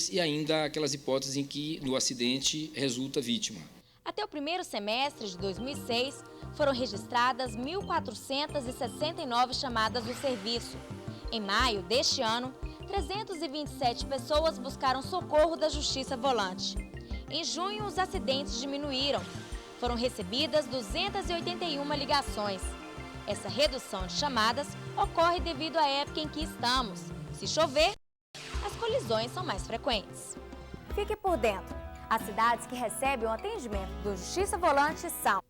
e ainda aquelas hipóteses em que no acidente resulta vítima. Até o primeiro semestre de 2006, foram registradas 1.469 chamadas do serviço. Em maio deste ano, 327 pessoas buscaram socorro da Justiça Volante. Em junho, os acidentes diminuíram. Foram recebidas 281 ligações. Essa redução de chamadas ocorre devido à época em que estamos. Se chover, as colisões são mais frequentes. Fique por dentro. As cidades que recebem o atendimento do Justiça Volante são: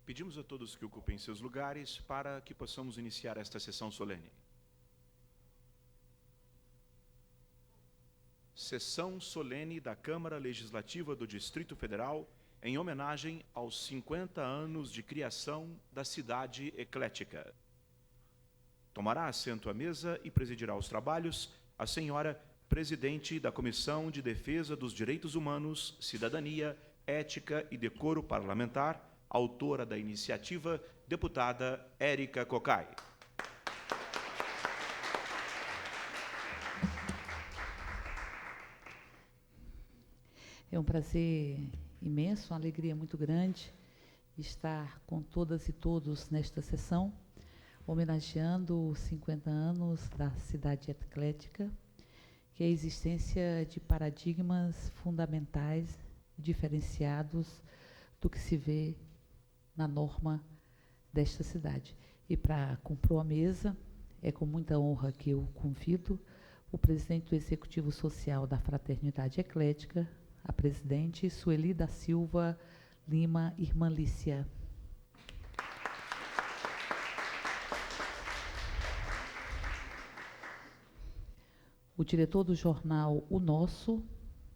Pedimos a todos que ocupem seus lugares para que possamos iniciar esta sessão solene. Sessão solene da Câmara Legislativa do Distrito Federal em homenagem aos 50 anos de criação da Cidade Eclética. Tomará assento à mesa e presidirá os trabalhos a senhora presidente da Comissão de Defesa dos Direitos Humanos, Cidadania, Ética e Decoro Parlamentar, autora da iniciativa, deputada Érica Cocai. É um prazer imenso, uma alegria muito grande estar com todas e todos nesta sessão, homenageando os 50 anos da Cidade Eclética, que é a existência de paradigmas fundamentais, diferenciados do que se vê na norma desta cidade. E para compor a mesa, é com muita honra que eu convido o presidente do Executivo Social da Fraternidade Eclética, a presidente Sueli da Silva Lima, irmã Lícia. O diretor do jornal O Nosso,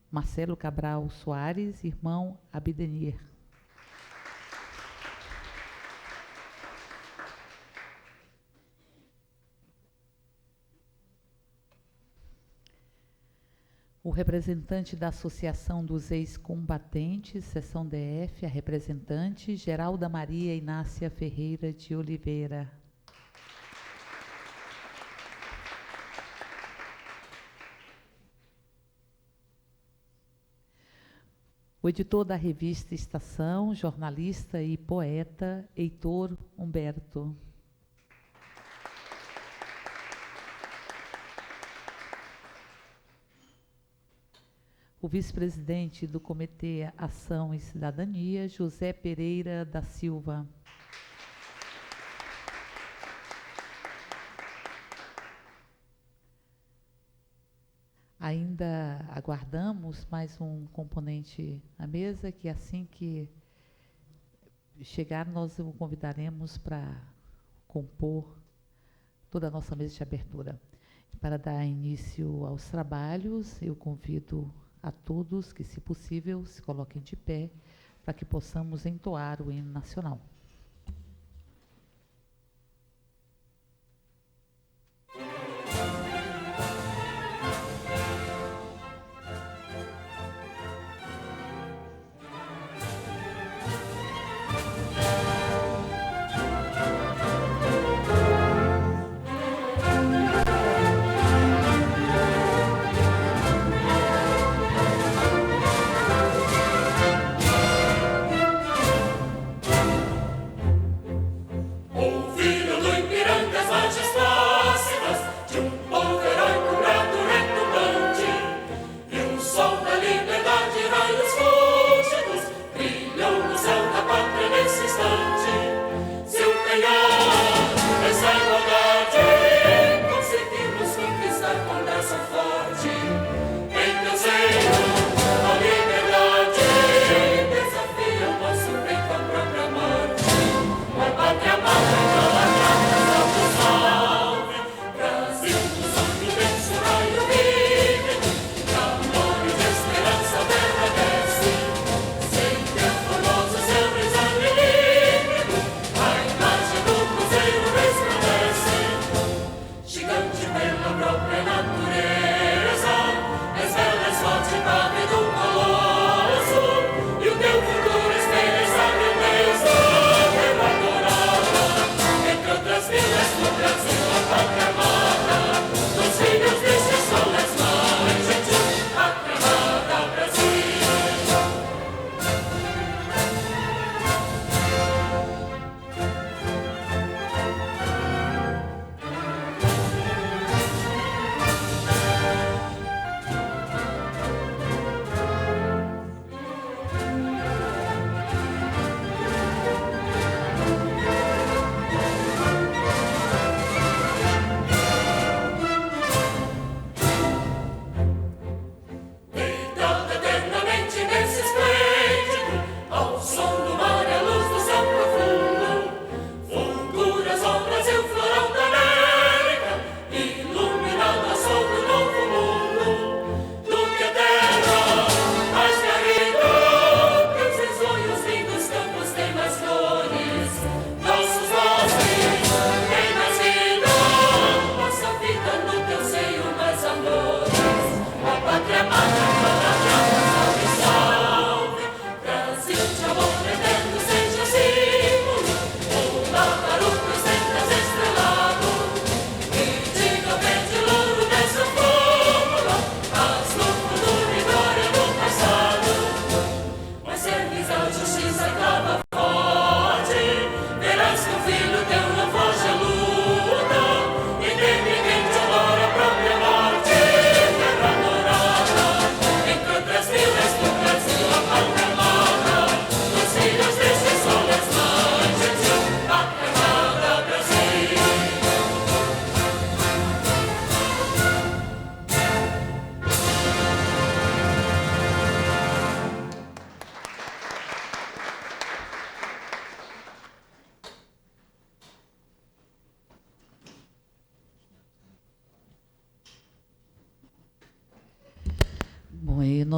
Marcelo Cabral Soares, irmão Abdenir. O representante da Associação dos Ex-Combatentes, Seção DF, a representante Geralda Maria Inácia Ferreira de Oliveira. O editor da revista Estação, jornalista e poeta, Heitor Humberto. O vice-presidente do Comitê Ação e Cidadania, José Pereira da Silva. Ainda aguardamos mais um componente à mesa, que assim que chegar, nós o convidaremos para compor toda a nossa mesa de abertura. Para dar início aos trabalhos, eu convido a todos que, se possível, se coloquem de pé para que possamos entoar o hino nacional.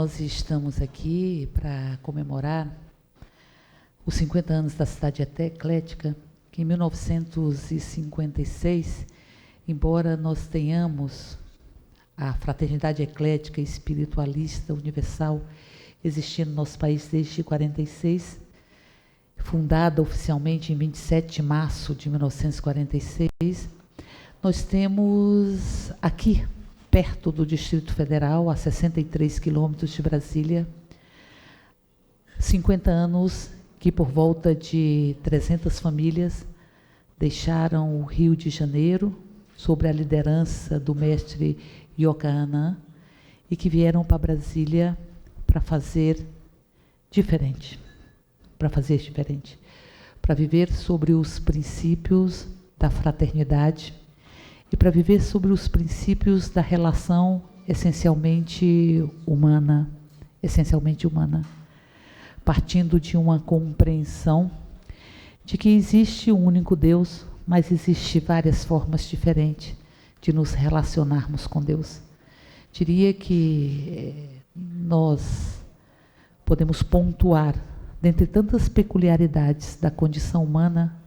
nós estamos aqui para comemorar os 50 anos da Cidade Eclética, que em 1956, embora nós tenhamos a Fraternidade Eclética Espiritualista Universal existindo no nosso país desde 46, fundada oficialmente em 27 de março de 1946, nós temos aqui, perto do Distrito Federal, a 63 quilômetros de Brasília, 50 anos que por volta de 300 famílias deixaram o Rio de Janeiro sob a liderança do mestre Yogananda e que vieram para Brasília para fazer diferente, para viver sobre os princípios da fraternidade e para viver sobre os princípios da relação essencialmente humana, partindo de uma compreensão de que existe um único Deus, mas existe várias formas diferentes de nos relacionarmos com Deus. Diria que nós podemos pontuar, dentre tantas peculiaridades da condição humana,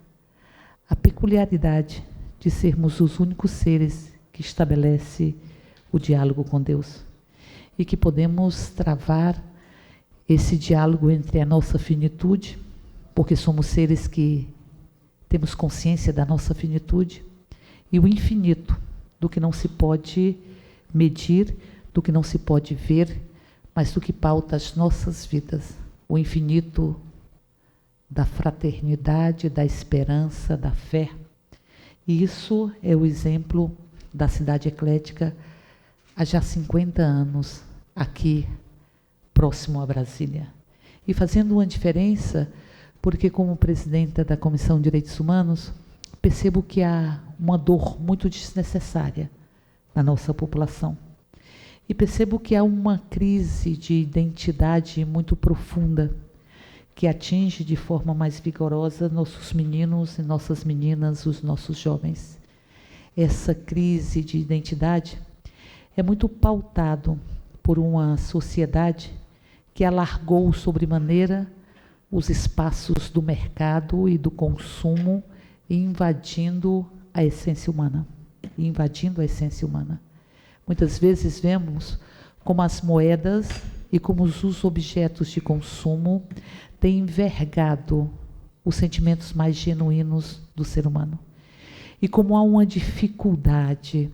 a peculiaridade de sermos os únicos seres que estabelece o diálogo com Deus e que podemos travar esse diálogo entre a nossa finitude, porque somos seres que temos consciência da nossa finitude, e o infinito, do que não se pode medir, do que não se pode ver, mas do que pauta as nossas vidas, o infinito da fraternidade, da esperança, da fé. E isso é o exemplo da Cidade Eclética há já 50 anos, aqui, próximo a Brasília. E fazendo uma diferença, porque como presidenta da Comissão de Direitos Humanos, percebo que há uma dor muito desnecessária na nossa população. E percebo que há uma crise de identidade muito profunda, que atinge de forma mais vigorosa nossos meninos e nossas meninas, os nossos jovens. Essa crise de identidade é muito pautado por uma sociedade que alargou sobremaneira os espaços do mercado e do consumo, invadindo a essência humana. Muitas vezes vemos como as moedas e como os objetos de consumo têm envergado os sentimentos mais genuínos do ser humano. E como há uma dificuldade,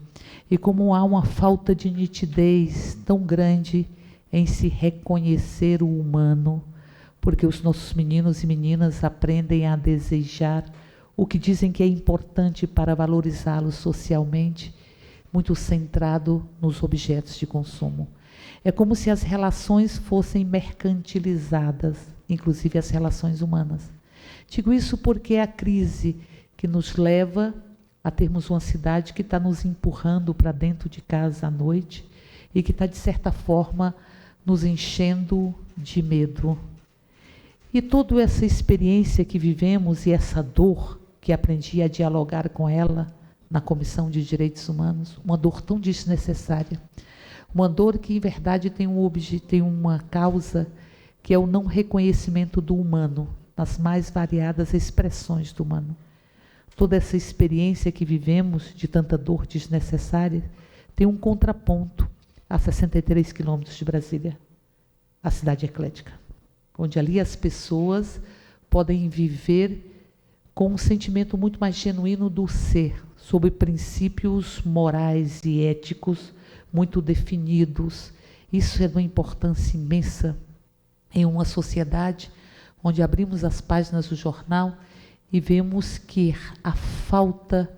e como há uma falta de nitidez tão grande em se reconhecer o humano, porque os nossos meninos e meninas aprendem a desejar o que dizem que é importante para valorizá-los socialmente, muito centrado nos objetos de consumo. É como se as relações fossem mercantilizadas, inclusive as relações humanas. Digo isso porque é a crise que nos leva a termos uma cidade que está nos empurrando para dentro de casa à noite e que está, de certa forma, nos enchendo de medo. E toda essa experiência que vivemos e essa dor que aprendi a dialogar com ela na Comissão de Direitos Humanos, uma dor tão desnecessária, uma dor que, em verdade, tem uma causa que é o não reconhecimento do humano, nas mais variadas expressões do humano. Toda essa experiência que vivemos de tanta dor desnecessária tem um contraponto a 63 quilômetros de Brasília, a Cidade Eclética, onde ali as pessoas podem viver com um sentimento muito mais genuíno do ser, sob princípios morais e éticos muito definidos. Isso é de uma importância imensa em uma sociedade onde abrimos as páginas do jornal e vemos que a falta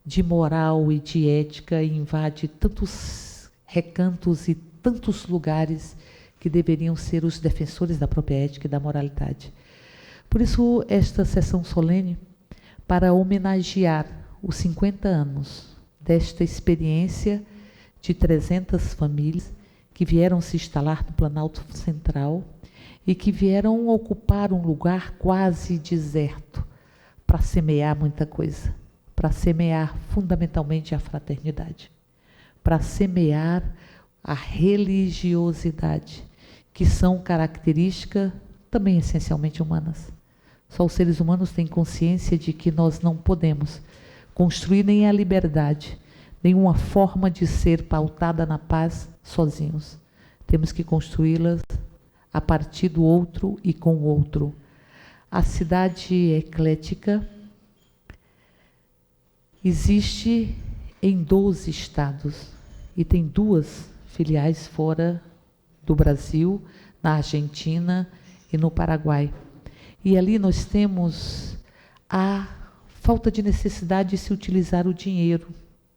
de moral e de ética invade tantos recantos e tantos lugares que deveriam ser os defensores da própria ética e da moralidade. Por isso, esta sessão solene, para homenagear os 50 anos desta experiência de 300 famílias que vieram se instalar no Planalto Central e que vieram ocupar um lugar quase deserto para semear muita coisa, para semear fundamentalmente a fraternidade, para semear a religiosidade que são características também essencialmente humanas. Só os seres humanos têm consciência de que nós não podemos construir nem a liberdade, nenhuma forma de ser pautada na paz sozinhos. Temos que construí-las a partir do outro e com o outro. A cidade eclética existe em 12 estados e tem 2 filiais fora do Brasil, na Argentina e no Paraguai. E ali nós temos a falta de necessidade de se utilizar o dinheiro.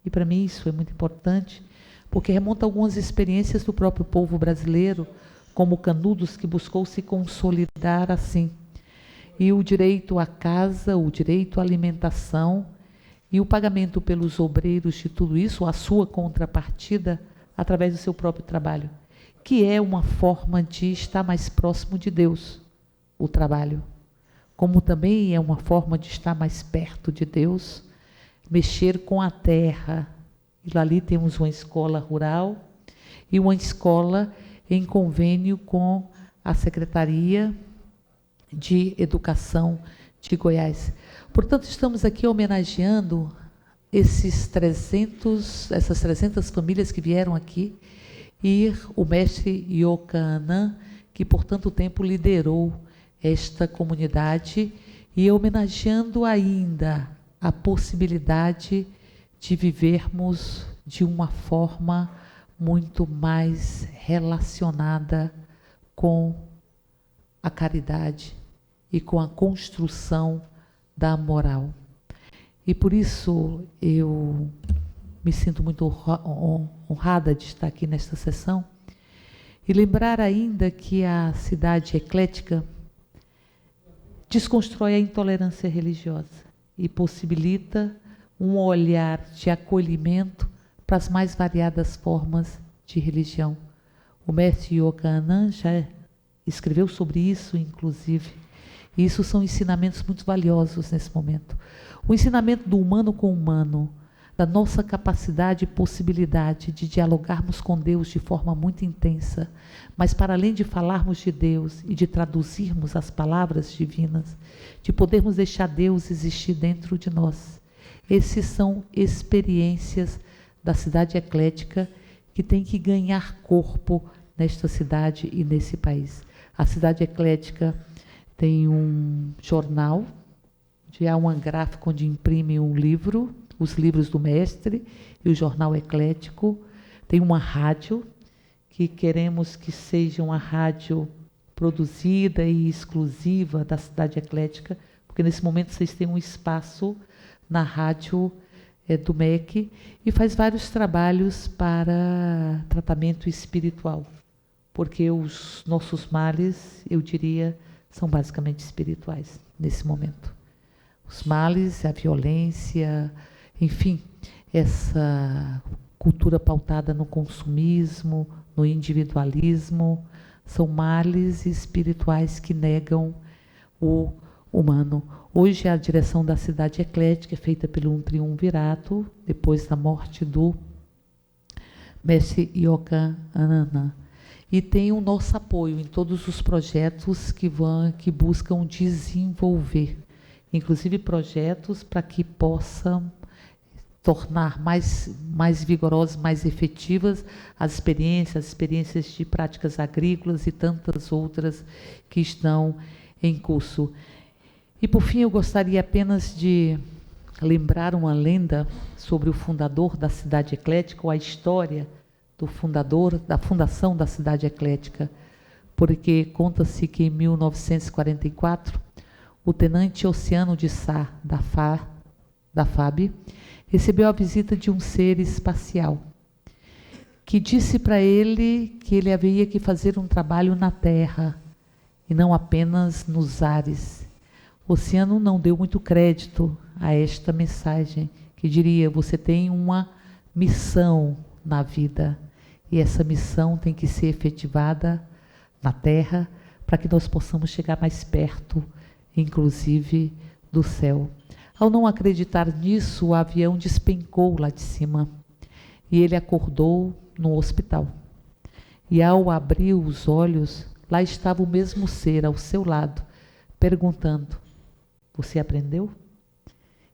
E para mim isso é muito importante, porque remonta a algumas experiências do próprio povo brasileiro, como Canudos, que buscou se consolidar assim. E o direito à casa, o direito à alimentação e o pagamento pelos obreiros de tudo isso, a sua contrapartida, através do seu próprio trabalho, que é uma forma de estar mais próximo de Deus, o trabalho. Como também é uma forma de estar mais perto de Deus, mexer com a terra. E ali temos uma escola rural e uma escola em convênio com a Secretaria de Educação de Goiás. Portanto, estamos aqui homenageando essas 300 famílias que vieram aqui e o mestre Iocanã, que por tanto tempo liderou esta comunidade, e homenageando ainda a possibilidade de vivermos de uma forma muito mais relacionada com a caridade e com a construção da moral. E por isso eu me sinto muito honrada de estar aqui nesta sessão e lembrar ainda que a cidade eclética desconstrói a intolerância religiosa e possibilita um olhar de acolhimento para as mais variadas formas de religião. O mestre Iocanã já escreveu sobre isso, inclusive, e isso são ensinamentos muito valiosos nesse momento. O ensinamento do humano com o humano, da nossa capacidade e possibilidade de dialogarmos com Deus de forma muito intensa, mas para além de falarmos de Deus e de traduzirmos as palavras divinas, de podermos deixar Deus existir dentro de nós. Essas são experiências da cidade eclética que tem que ganhar corpo nesta cidade e nesse país. A cidade eclética tem um jornal, há um gráfico onde imprime um livro, os livros do mestre e o jornal eclético. Tem uma rádio, que queremos que seja uma rádio produzida e exclusiva da cidade eclética, porque nesse momento vocês têm um espaço na rádio do MEC e faz vários trabalhos para tratamento espiritual, porque os nossos males, eu diria, são basicamente espirituais nesse momento. Os males, a violência, enfim, essa cultura pautada no consumismo, no individualismo, são males espirituais que negam o humano. Hoje a direção da cidade eclética é feita pelo um triunvirato, depois da morte do mestre Iocanã. E tem o nosso apoio em todos os projetos que buscam desenvolver, inclusive projetos para que possam tornar mais vigorosas, mais efetivas as experiências de práticas agrícolas e tantas outras que estão em curso. E, por fim, eu gostaria apenas de lembrar uma lenda sobre o fundador da cidade eclética, ou a história do fundador, da fundação da cidade eclética, porque conta-se que em 1944, o tenente Oceano de Sá, da FAB, recebeu a visita de um ser espacial, que disse para ele que ele havia que fazer um trabalho na Terra, e não apenas nos ares. Oceano não deu muito crédito a esta mensagem, que diria: você tem uma missão na vida, e essa missão tem que ser efetivada na Terra, para que nós possamos chegar mais perto, inclusive, do céu. Ao não acreditar nisso, o avião despencou lá de cima, e ele acordou no hospital. E ao abrir os olhos, lá estava o mesmo ser ao seu lado, perguntando: você aprendeu?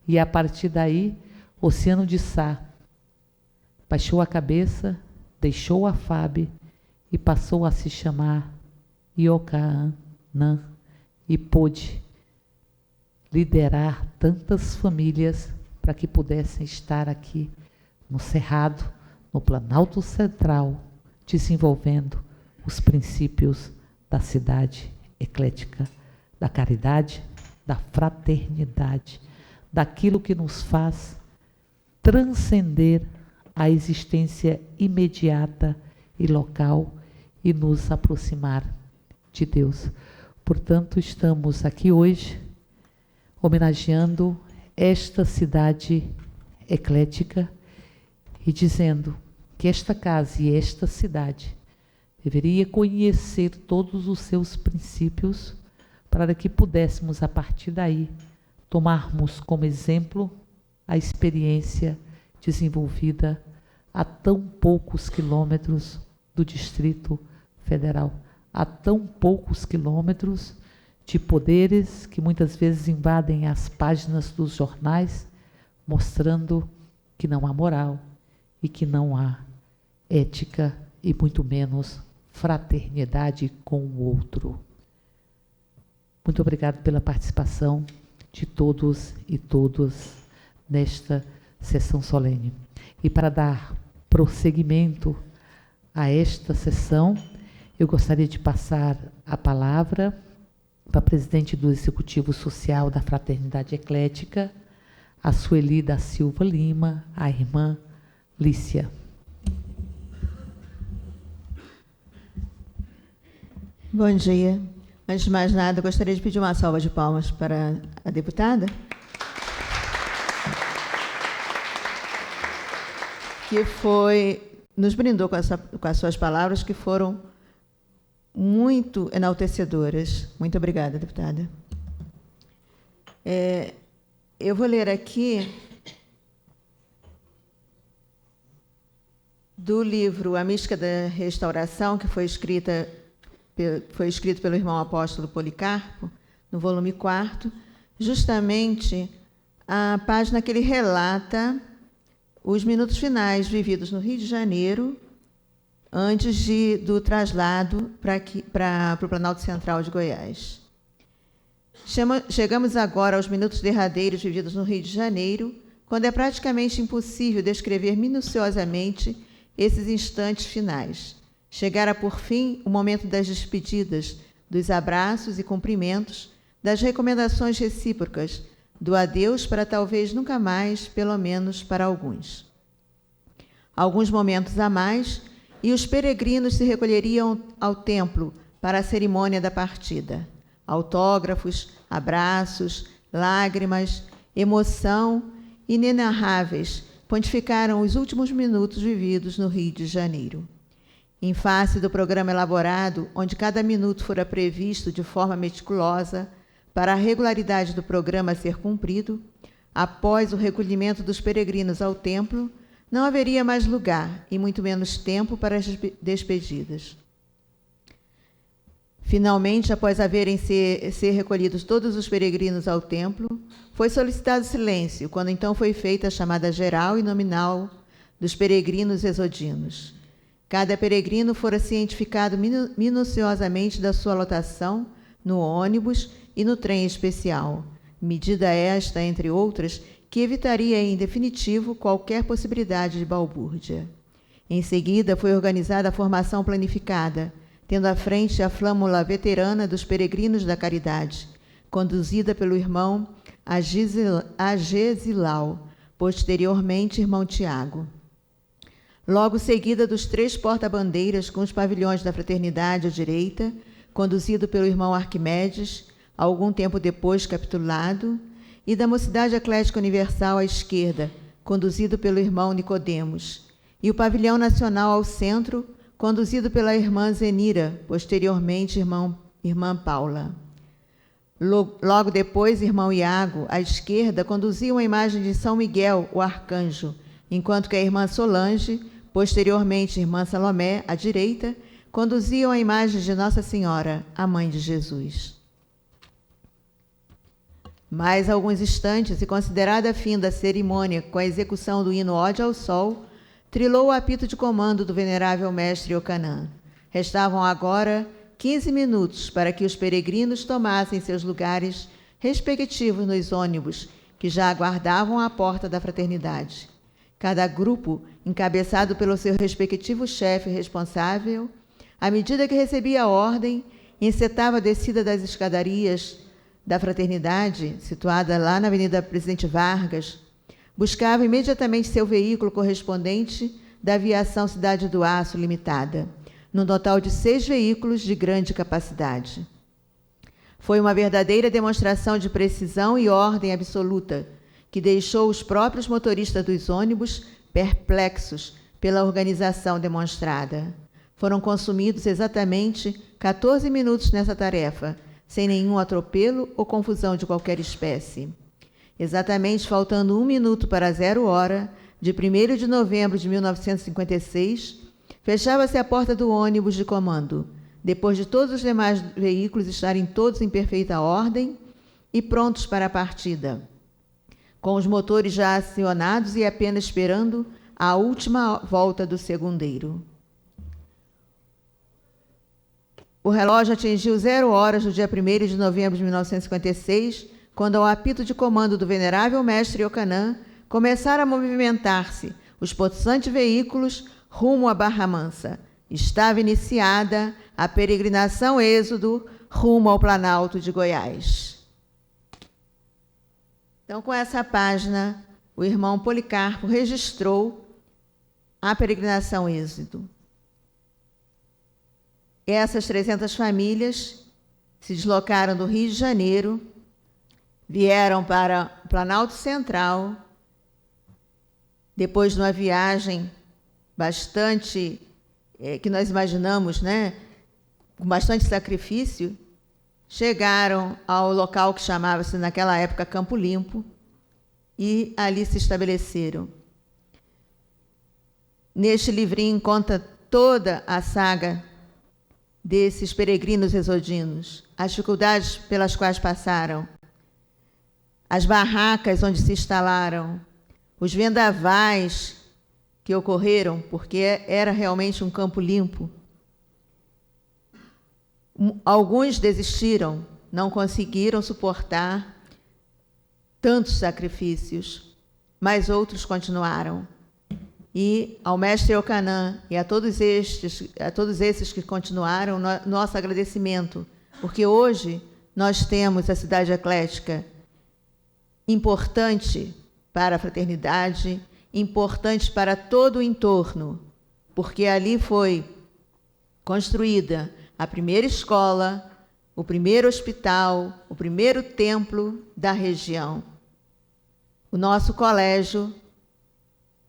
E a partir daí, Oceano de Sá baixou a cabeça, deixou a FAB e passou a se chamar Iocanã, e pôde liderar tantas famílias para que pudessem estar aqui no Cerrado, no Planalto Central, desenvolvendo os princípios da cidade eclética, da caridade, da fraternidade, daquilo que nos faz transcender a existência imediata e local e nos aproximar de Deus. Portanto, estamos aqui hoje homenageando esta cidade eclética e dizendo que esta casa e esta cidade deveria conhecer todos os seus princípios para que pudéssemos, a partir daí, tomarmos como exemplo a experiência desenvolvida a tão poucos quilômetros do Distrito Federal, a tão poucos quilômetros de poderes que muitas vezes invadem as páginas dos jornais, mostrando que não há moral e que não há ética e muito menos fraternidade com o outro. Muito obrigado pela participação de todos e todas nesta sessão solene. E para dar prosseguimento a esta sessão, eu gostaria de passar a palavra para a presidente do Executivo Social da Fraternidade Eclética, a Sueli da Silva Lima, a irmã Lícia. Bom dia. Antes de mais nada, eu gostaria de pedir uma salva de palmas para a deputada, que nos brindou com as suas palavras, que foram muito enaltecedoras. Muito obrigada, deputada. Eu vou ler aqui do livro A Mística da Restauração, que foi escrito pelo irmão apóstolo Policarpo, no volume 4, justamente a página que ele relata os minutos finais vividos no Rio de Janeiro, antes do traslado para o Planalto Central de Goiás. Chegamos agora aos minutos derradeiros vividos no Rio de Janeiro, quando é praticamente impossível descrever minuciosamente esses instantes finais. Chegara, por fim, o momento das despedidas, dos abraços e cumprimentos, das recomendações recíprocas, do adeus para talvez nunca mais, pelo menos para alguns. Alguns momentos a mais, e os peregrinos se recolheriam ao templo para a cerimônia da partida. Autógrafos, abraços, lágrimas, emoção inenarráveis pontificaram os últimos minutos vividos no Rio de Janeiro. Em face do programa elaborado, onde cada minuto fora previsto de forma meticulosa para a regularidade do programa a ser cumprido, após o recolhimento dos peregrinos ao templo, não haveria mais lugar e muito menos tempo para as despedidas. Finalmente, após haverem ser recolhidos todos os peregrinos ao templo, foi solicitado silêncio, quando então foi feita a chamada geral e nominal dos peregrinos exodinos. Cada peregrino fora cientificado minuciosamente da sua lotação no ônibus e no trem especial, medida esta, entre outras, que evitaria em definitivo qualquer possibilidade de balbúrdia. Em seguida, foi organizada a formação planificada, tendo à frente a flâmula veterana dos peregrinos da caridade, conduzida pelo irmão Agesilau, posteriormente irmão Tiago. Logo seguida dos 3 porta-bandeiras com os pavilhões da fraternidade à direita, conduzido pelo irmão Arquimedes, algum tempo depois capitulado, e da Mocidade Eclética Universal à esquerda, conduzido pelo irmão Nicodemos, e o pavilhão nacional ao centro, conduzido pela irmã Zenira, posteriormente irmã Paula. Logo depois, irmão Iago, à esquerda, conduzia uma imagem de São Miguel, o arcanjo, enquanto que a irmã Solange, posteriormente irmã Salomé, à direita, conduziam a imagem de Nossa Senhora, a mãe de Jesus. Mais alguns instantes, e considerada fim da cerimônia com a execução do hino Ode ao Sol, trilou o apito de comando do venerável mestre Iocanã. Restavam agora 15 minutos para que os peregrinos tomassem seus lugares respectivos nos ônibus que já aguardavam à porta da fraternidade. Cada grupo, encabeçado pelo seu respectivo chefe responsável, à medida que recebia a ordem, encetava a descida das escadarias da fraternidade, situada lá na Avenida Presidente Vargas, buscava imediatamente seu veículo correspondente da Aviação Cidade do Aço Limitada, num total de 6 veículos de grande capacidade. Foi uma verdadeira demonstração de precisão e ordem absoluta, que deixou os próprios motoristas dos ônibus perplexos pela organização demonstrada. Foram consumidos exatamente 14 minutos nessa tarefa, sem nenhum atropelo ou confusão de qualquer espécie. Exatamente faltando 1 minuto para 0 hora, de 1º de novembro de 1956, fechava-se a porta do ônibus de comando, depois de todos os demais veículos estarem todos em perfeita ordem e prontos para a partida, com os motores já acionados e apenas esperando a última volta do segundeiro. O relógio atingiu 0 horas no dia 1º de novembro de 1956, quando, ao apito de comando do venerável mestre Iocanã, começaram a movimentar-se os possantes veículos rumo à Barra Mansa. Estava iniciada a peregrinação êxodo rumo ao Planalto de Goiás. Então, com essa página, o irmão Policarpo registrou a peregrinação êxodo. Essas 300 famílias se deslocaram do Rio de Janeiro, vieram para o Planalto Central, depois de uma viagem bastante, que nós imaginamos, né, com bastante sacrifício, chegaram ao local que chamava-se naquela época Campo Limpo e ali se estabeleceram. Neste livrinho conta toda a saga desses peregrinos exodinos, as dificuldades pelas quais passaram, as barracas onde se instalaram, os vendavais que ocorreram, porque era realmente um campo limpo. Alguns desistiram, não conseguiram suportar tantos sacrifícios, mas outros continuaram. E ao mestre Iocanã e a todos esses que continuaram, nosso agradecimento, porque hoje nós temos a cidade eclética importante para a fraternidade, importante para todo o entorno, porque ali foi construída a primeira escola, o primeiro hospital, o primeiro templo da região. O nosso colégio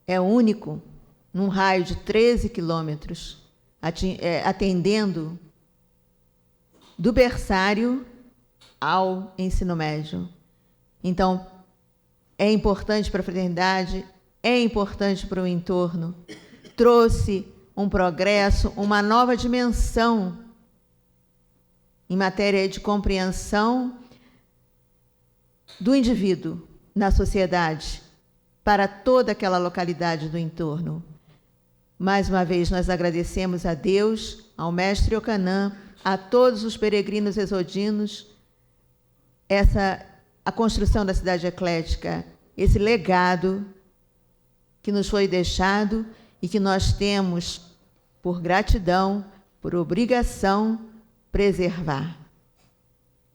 é único, num raio de 13 quilômetros, atendendo do berçário ao ensino médio. Então, é importante para a fraternidade, é importante para o entorno. Trouxe um progresso, uma nova dimensão em matéria de compreensão do indivíduo na sociedade, para toda aquela localidade do entorno. Mais uma vez, nós agradecemos a Deus, ao mestre Iocanã, a todos os peregrinos exodinos, a construção da cidade eclética, esse legado que nos foi deixado e que nós temos, por gratidão, por obrigação, preservar.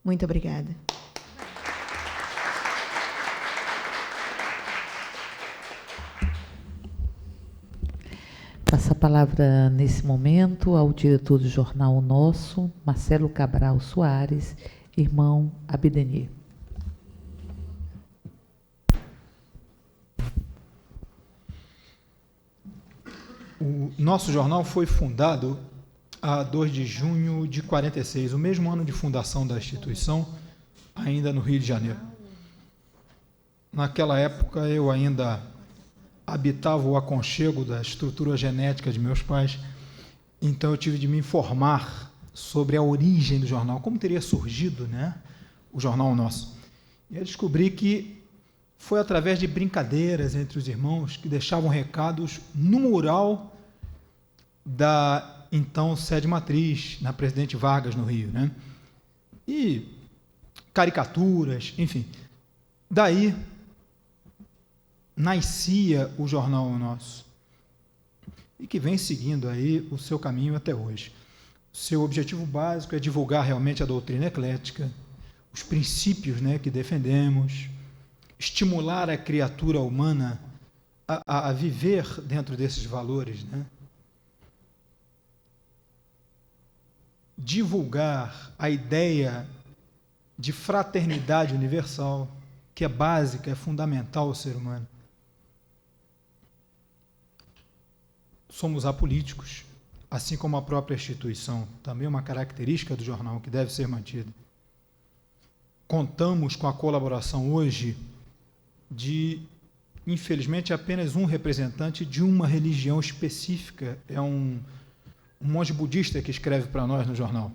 Muito obrigada. Passa a palavra, nesse momento, ao diretor do jornal O Nosso, Marcelo Cabral Soares, irmão Abdenir. O nosso jornal foi fundado a 2 de junho de 46, o mesmo ano de fundação da instituição, ainda no Rio de Janeiro. Naquela época, eu ainda habitava o aconchego da estrutura genética de meus pais Então eu tive de me informar sobre a origem do jornal, como teria surgido, né, o Jornal Nosso. E eu descobri que foi através de brincadeiras entre os irmãos que deixavam recados no mural da então sede matriz, na Presidente Vargas, no Rio, né? E caricaturas, enfim. Daí nascia o Jornal Nosso, e que vem seguindo aí o seu caminho até hoje. Seu objetivo básico é divulgar realmente a doutrina eclética, os princípios, né, que defendemos, estimular a criatura humana a viver dentro desses valores, né? Divulgar a ideia de fraternidade universal, que é básica, é fundamental ao ser humano. Somos apolíticos, assim como a própria instituição, também uma característica do jornal que deve ser mantida. Contamos com a colaboração hoje de, infelizmente, apenas um representante de uma religião específica, é um monge budista que escreve para nós no jornal.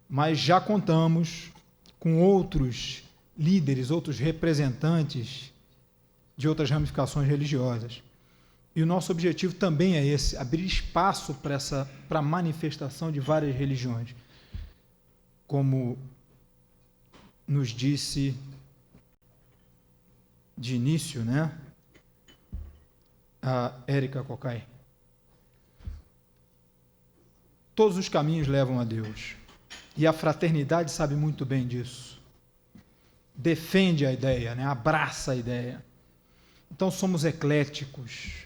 Mas já contamos com outros líderes, outros representantes de outras ramificações religiosas. E o nosso objetivo também é esse, abrir espaço para a manifestação de várias religiões. Como nos disse de início, né, a Érica Cocai. Todos os caminhos levam a Deus. E a fraternidade sabe muito bem disso. Defende a ideia, né, abraça a ideia. Então somos ecléticos.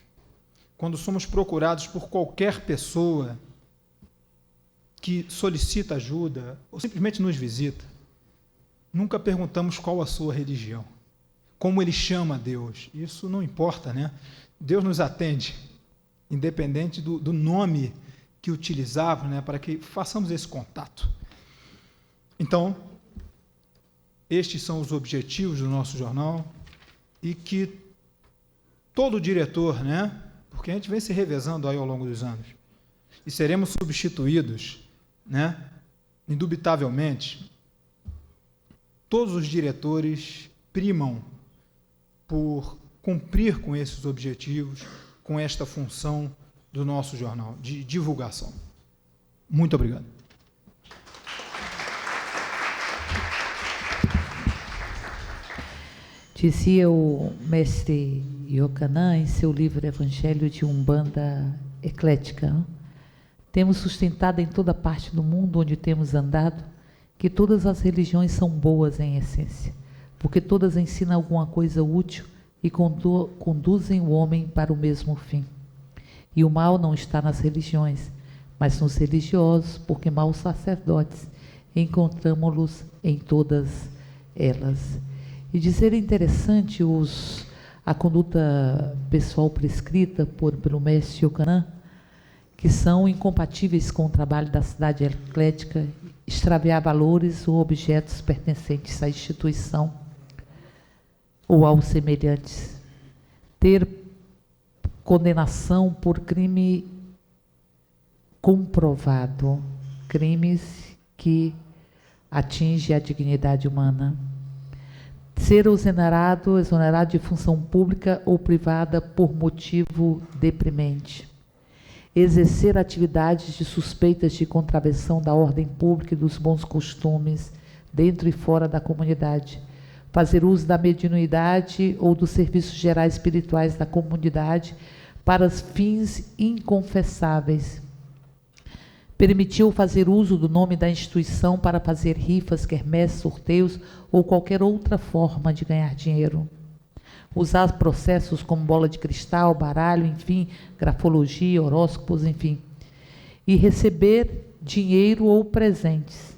Quando somos procurados por qualquer pessoa que solicita ajuda ou simplesmente nos visita, nunca perguntamos qual a sua religião, como ele chama Deus. Isso não importa, né? Deus nos atende, independente do nome que utilizava, né, para que façamos esse contato. Então, estes são os objetivos do nosso jornal e que todo diretor, né, porque a gente vem se revezando aí ao longo dos anos, e seremos substituídos, né, indubitavelmente. Todos os diretores primam por cumprir com esses objetivos, com esta função do nosso jornal, de divulgação. Muito obrigado. Dizia o mestre Yohanan em seu livro Evangelho de Umbanda Eclética, não? Temos sustentado em toda parte do mundo onde temos andado que todas as religiões são boas em essência, porque todas ensinam alguma coisa útil e conduzem o homem para o mesmo fim. E o mal não está nas religiões, mas nos religiosos, porque maus sacerdotes encontramos-los em todas elas. E dizer interessante a conduta pessoal prescrita pelo mestre Yohanan, que são incompatíveis com o trabalho da cidade eclética, extraviar valores ou objetos pertencentes à instituição ou aos semelhantes, ter condenação por crime comprovado, crimes que atingem a dignidade humana, ser exonerado de função pública ou privada por motivo deprimente, exercer atividades de suspeitas de contravenção da ordem pública e dos bons costumes dentro e fora da comunidade, fazer uso da mediunidade ou dos serviços gerais espirituais da comunidade para fins inconfessáveis, permitiu fazer uso do nome da instituição para fazer rifas, quermesses, sorteios ou qualquer outra forma de ganhar dinheiro, usar processos como bola de cristal, baralho, enfim, grafologia, horóscopos, enfim, e receber dinheiro ou presentes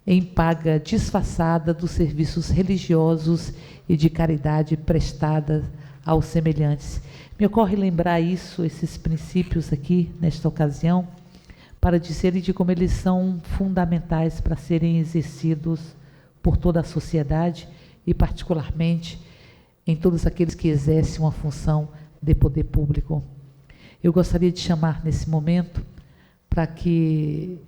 em paga disfarçada dos serviços religiosos e de caridade prestada aos semelhantes. Me ocorre lembrar isso, esses princípios aqui, nesta ocasião, para dizer de como eles são fundamentais para serem exercidos por toda a sociedade e, particularmente, em todos aqueles que exercem uma função de poder público. Eu gostaria de chamar, nesse momento, para que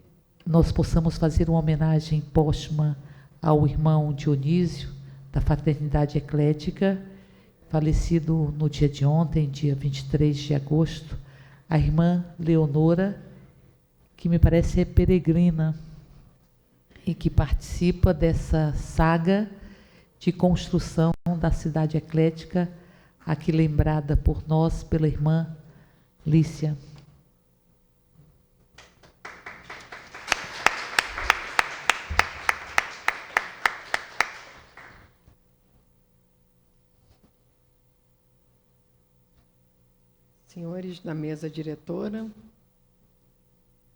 nós possamos fazer uma homenagem póstuma ao irmão Dionísio, da Fraternidade Eclética, falecido no dia de ontem, dia 23 de agosto, a irmã Leonora, que me parece ser peregrina e que participa dessa saga de construção da cidade eclética, aqui lembrada por nós pela irmã Lícia. Senhores da mesa diretora,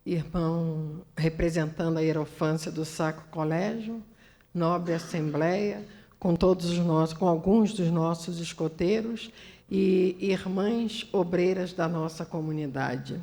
irmão representando a hierofância do Sacro Colégio, nobre assembleia, com alguns dos nossos escoteiros e irmãs obreiras da nossa comunidade.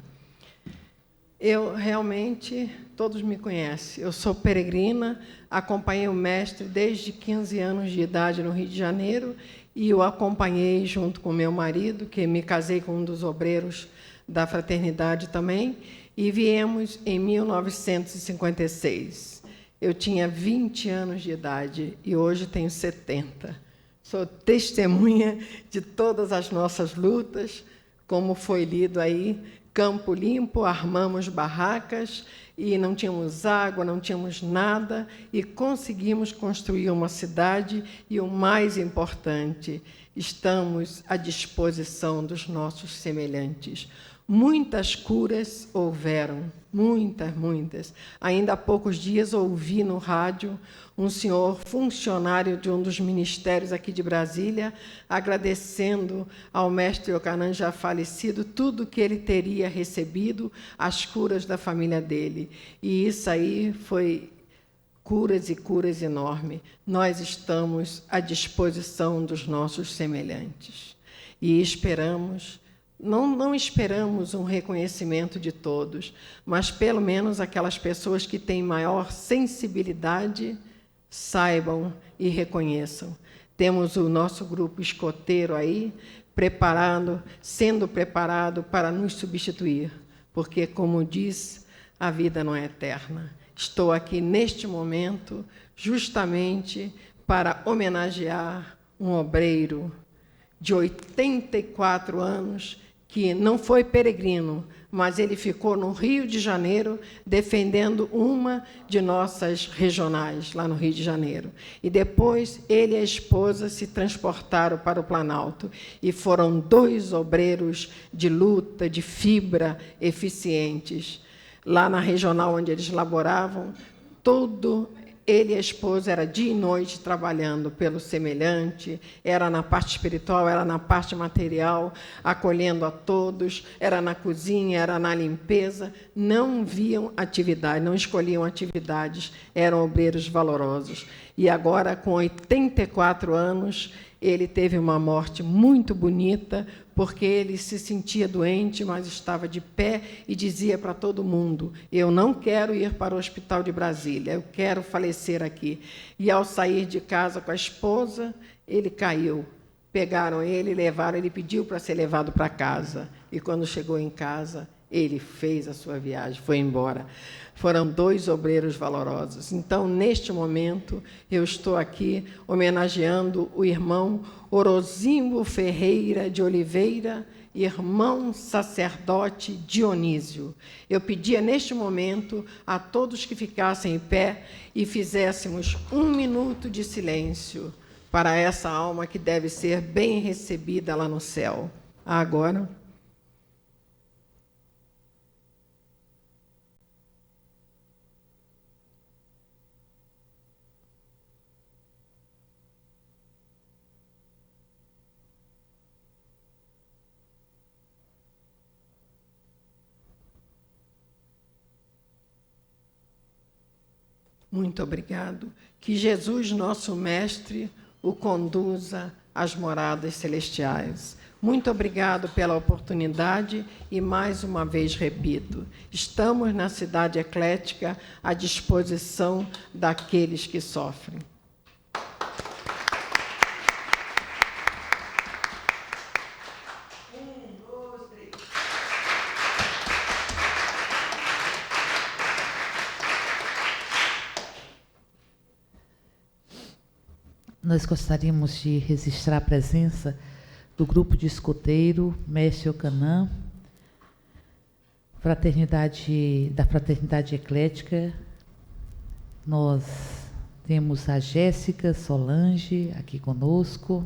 Eu realmente, todos me conhecem, eu sou peregrina, acompanhei o mestre desde 15 anos de idade no Rio de Janeiro e o acompanhei junto com meu marido, que me casei com um dos obreiros da fraternidade também, e viemos em 1956. Eu tinha 20 anos de idade e hoje tenho 70. Sou testemunha de todas as nossas lutas, como foi lido aí, Campo Limpo, armamos barracas e não tínhamos água, não tínhamos nada, e conseguimos construir uma cidade e, o mais importante, estamos à disposição dos nossos semelhantes. Muitas curas houveram, muitas. Ainda há poucos dias ouvi no rádio um senhor funcionário de um dos ministérios aqui de Brasília agradecendo ao mestre Iocanã já falecido tudo que ele teria recebido, as curas da família dele. E isso aí foi curas e curas enormes. Nós estamos à disposição dos nossos semelhantes e esperamos. Não esperamos um reconhecimento de todos, mas, pelo menos, aquelas pessoas que têm maior sensibilidade saibam e reconheçam. Temos o nosso grupo escoteiro aí, sendo preparado para nos substituir, porque, como diz, a vida não é eterna. Estou aqui, neste momento, justamente para homenagear um obreiro de 84 anos, que não foi peregrino, mas ele ficou no Rio de Janeiro defendendo uma de nossas regionais, lá no Rio de Janeiro. E depois ele e a esposa se transportaram para o Planalto. E foram 2 obreiros de luta, de fibra, eficientes. Lá na regional onde eles laboravam, ele e a esposa era dia e noite trabalhando pelo semelhante, era na parte espiritual, era na parte material, acolhendo a todos, era na cozinha, era na limpeza, não viam atividade, não escolhiam atividades, eram obreiros valorosos. E agora, com 84 anos, ele teve uma morte muito bonita, porque ele se sentia doente, mas estava de pé e dizia para todo mundo: eu não quero ir para o Hospital de Brasília, eu quero falecer aqui. E, ao sair de casa com a esposa, ele caiu. Pegaram ele, levaram, ele pediu para ser levado para casa. E, quando chegou em casa, ele fez a sua viagem, foi embora. Foram 2 obreiros valorosos. Então, neste momento, eu estou aqui homenageando o irmão Orozimbo Ferreira de Oliveira, irmão sacerdote Dionísio. Eu pedia, neste momento, a todos que ficassem em pé e fizéssemos 1 minuto de silêncio para essa alma que deve ser bem recebida lá no céu. Agora. Muito obrigado. Que Jesus, nosso Mestre, o conduza às moradas celestiais. Muito obrigado pela oportunidade e, mais uma vez, repito, estamos na cidade eclética à disposição daqueles que sofrem. nós gostaríamos de registrar a presença do grupo de escoteiro Mestre Ocanã, da Fraternidade Eclética. Nós temos a Jéssica Solange aqui conosco,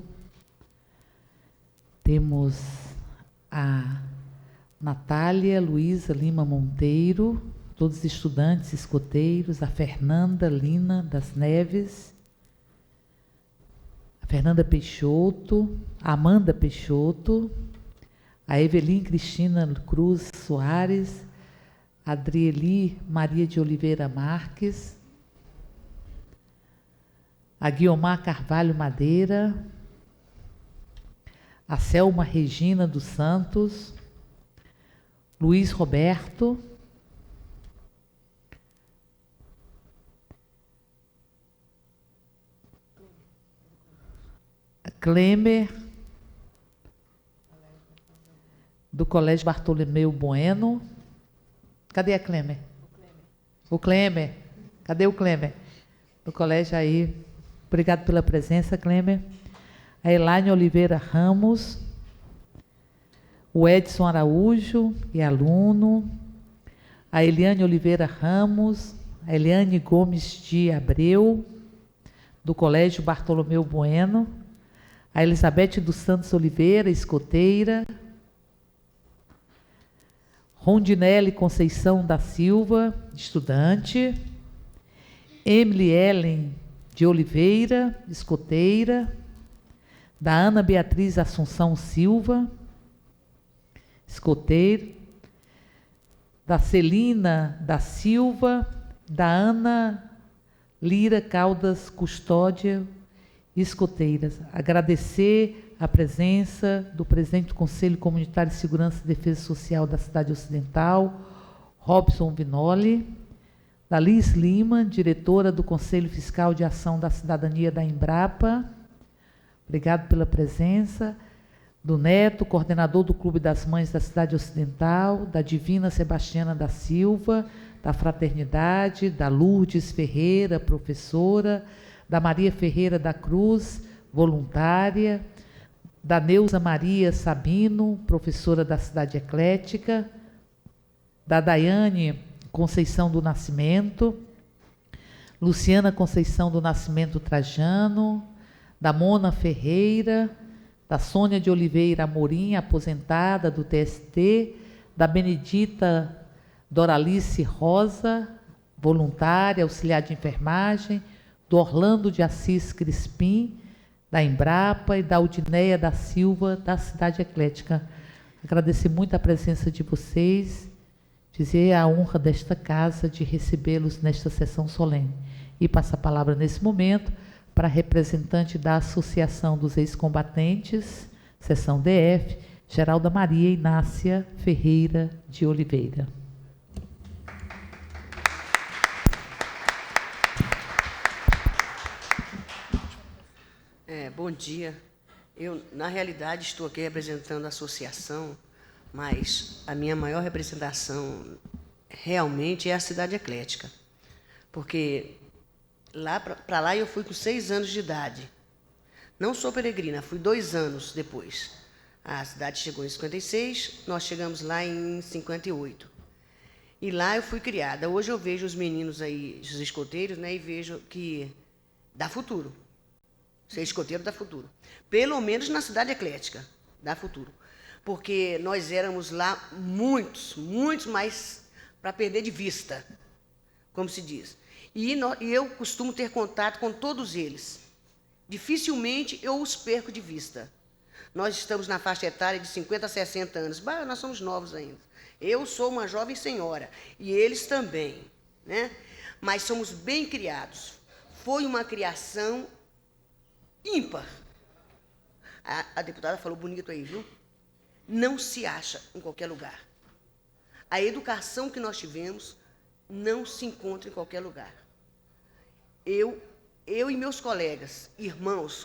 temos a Natália Luísa Lima Monteiro, todos estudantes escoteiros, a Fernanda Lina das Neves, a Fernanda Peixoto, a Amanda Peixoto, a Evelyn Cristina Cruz Soares, a Adrieli Maria de Oliveira Marques, a Guiomar Carvalho Madeira, a Selma Regina dos Santos, Luiz Roberto, a Klemer, do Colégio Bartolomeu Bueno. Cadê a Klemer? O Klemer. Cadê o Klemer? Do colégio aí. Obrigado pela presença, Klemer. A Elaine Oliveira Ramos, o Edson Araújo, e aluno, a Eliane Oliveira Ramos, a Eliane Gomes de Abreu, do Colégio Bartolomeu Bueno, a Elizabeth dos Santos Oliveira, escoteira, Rondinelli Conceição da Silva, estudante, Emily Ellen de Oliveira, escoteira, da Ana Beatriz Assunção Silva, escoteira, da Celina da Silva, da Ana Lira Caldas Custódia, escoteiras. Agradecer a presença do presidente do Conselho Comunitário de Segurança e Defesa Social da Cidade Ocidental, Robson Vinoli, da Liz Lima, diretora do Conselho Fiscal de Ação da Cidadania da Embrapa, obrigado pela presença, do Neto, coordenador do Clube das Mães da Cidade Ocidental, da Divina Sebastiana da Silva, da Fraternidade, da Lourdes Ferreira, professora, da Maria Ferreira da Cruz, voluntária, da Neuza Maria Sabino, professora da Cidade Eclética, da Daiane Conceição do Nascimento, Luciana Conceição do Nascimento Trajano, da Mona Ferreira, da Sônia de Oliveira Amorim, aposentada do TST, da Benedita Doralice Rosa, voluntária, auxiliar de enfermagem, do Orlando de Assis Crispim, da Embrapa, e da Aldineia da Silva, da Cidade Eclética. Agradecer muito a presença de vocês, dizer a honra desta casa de recebê-los nesta sessão solene. E passo a palavra nesse momento para a representante da Associação dos Ex-Combatentes, seção DF, Geralda Maria Inácia Ferreira de Oliveira. Bom dia. Eu, na realidade, estou aqui representando a associação, mas a minha maior representação realmente é a Cidade Eclética, porque para lá eu fui com 6 anos de idade. Não sou peregrina, fui 2 anos depois. A cidade chegou em 56, nós chegamos lá em 58. E lá eu fui criada. Hoje eu vejo os meninos aí, os escoteiros, né, e vejo que dá futuro. Ser escoteiro dá futuro. Pelo menos na Cidade Eclética, dá futuro. Porque nós éramos lá muitos mais para perder de vista, como se diz. E eu costumo ter contato com todos eles. Dificilmente eu os perco de vista. Nós estamos na faixa etária de 50 a 60 anos. Bah, nós somos novos ainda. Eu sou uma jovem senhora, e eles também, né? Mas somos bem criados. Foi uma criação ímpar. A deputada falou bonito aí, viu? Não se acha em qualquer lugar. A educação que nós tivemos não se encontra em qualquer lugar. Eu e meus colegas, irmãos,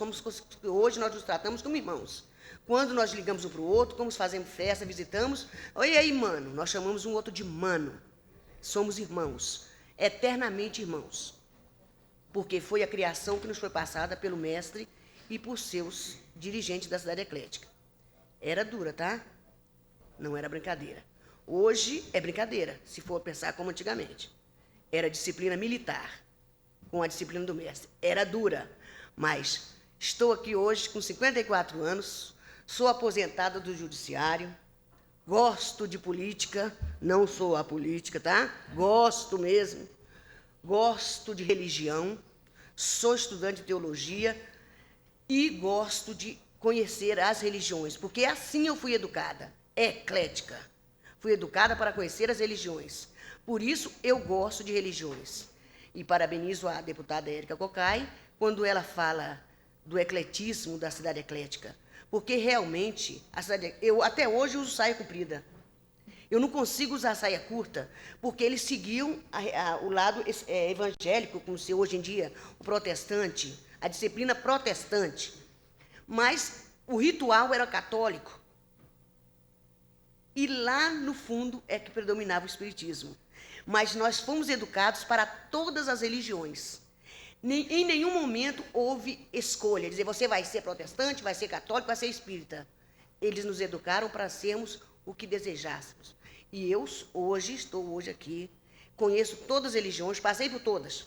hoje nós nos tratamos como irmãos. Quando nós ligamos um para o outro, como fazemos festa, visitamos, oi aí, mano, nós chamamos um outro de mano. Somos irmãos, eternamente irmãos. porque foi a criação que nos foi passada pelo mestre e por seus dirigentes da Cidade Eclética. Era dura, tá? Não era brincadeira. Hoje é brincadeira, se for pensar como antigamente. Era disciplina militar, com a disciplina do mestre. Era dura, mas estou aqui hoje com 54 anos, sou aposentada do judiciário, gosto de política, não sou a política, tá? Gosto mesmo. Gosto de religião, sou estudante de teologia e gosto de conhecer as religiões, porque assim eu fui educada, eclética. Fui educada para conhecer as religiões. Por isso eu gosto de religiões. E parabenizo a deputada Érica Cocai quando ela fala do ecletismo da Cidade Eclética, porque realmente eu até hoje uso saia comprida. Eu não consigo usar saia curta, porque eles seguiam o lado evangélico, como se hoje em dia, o protestante, a disciplina protestante. Mas o ritual era católico. E lá, no fundo, é que predominava o espiritismo. Mas nós fomos educados para todas as religiões. Em nenhum momento houve escolha, dizer, você vai ser protestante, vai ser católico, vai ser espírita. Eles nos educaram para sermos o que desejássemos. E eu estou hoje aqui, conheço todas as religiões, passei por todas,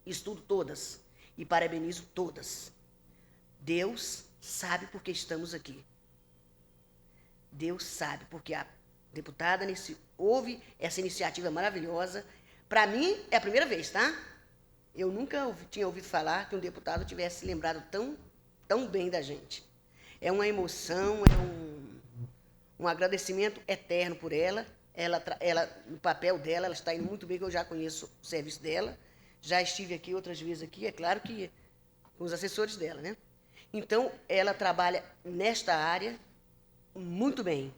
estudo todas e parabenizo todas. Deus sabe por que estamos aqui. Deus sabe porque a deputada houve essa iniciativa maravilhosa. Para mim, é a primeira vez, tá? Eu nunca tinha ouvido falar que um deputado tivesse lembrado tão bem da gente. É uma emoção, um agradecimento eterno por ela. Ela, no papel dela, ela está indo muito bem, que eu já conheço o serviço dela. Já estive aqui outras vezes aqui, é claro que com os assessores dela, né? Então, ela trabalha nesta área muito bem.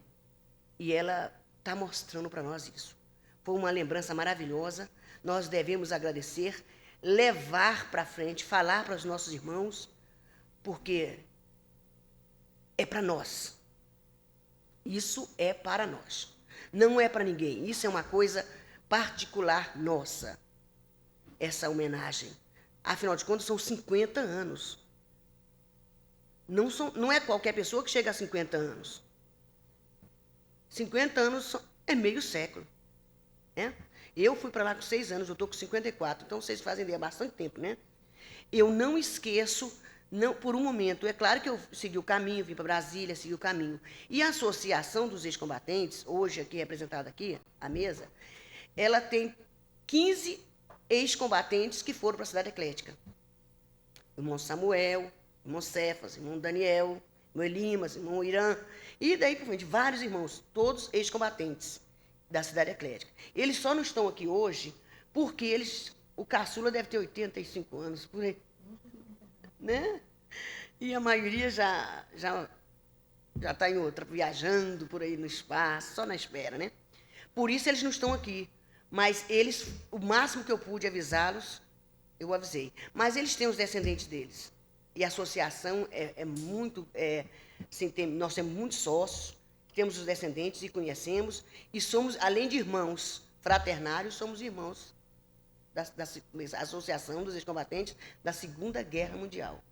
E ela está mostrando para nós isso. Foi uma lembrança maravilhosa. Nós devemos agradecer, levar para frente, falar para os nossos irmãos, porque é para nós. Isso é para nós. Não é para ninguém. Isso é uma coisa particular nossa, essa homenagem. Afinal de contas, são 50 anos. Não é qualquer pessoa que chega a 50 anos. 50 anos é meio século. Né? Eu fui para lá com 6 anos, eu estou com 54, então vocês fazem ideia há bastante tempo, né? Eu não esqueço, não, por um momento, é claro que eu segui o caminho, vim para Brasília, segui o caminho. E a Associação dos Ex-Combatentes, hoje aqui representada aqui, a mesa, ela tem 15 ex-combatentes que foram para a Cidade Eclética. Irmão Samuel, irmão Cefas, irmão Daniel, irmão Elimas, irmão Irã, e daí por frente, vários irmãos, todos ex-combatentes da Cidade Eclética. Eles só não estão aqui hoje porque o caçula deve ter 85 anos, por aí, né? E a maioria já está em outra, viajando por aí no espaço, só na espera, né? Por isso eles não estão aqui, mas eles, o máximo que eu pude avisá-los, eu avisei. Mas eles têm os descendentes deles. E a associação nós temos muitos sócios, temos os descendentes e conhecemos, e somos, além de irmãos fraternários, somos irmãos da Associação dos Ex-Combatentes da Segunda Guerra Mundial.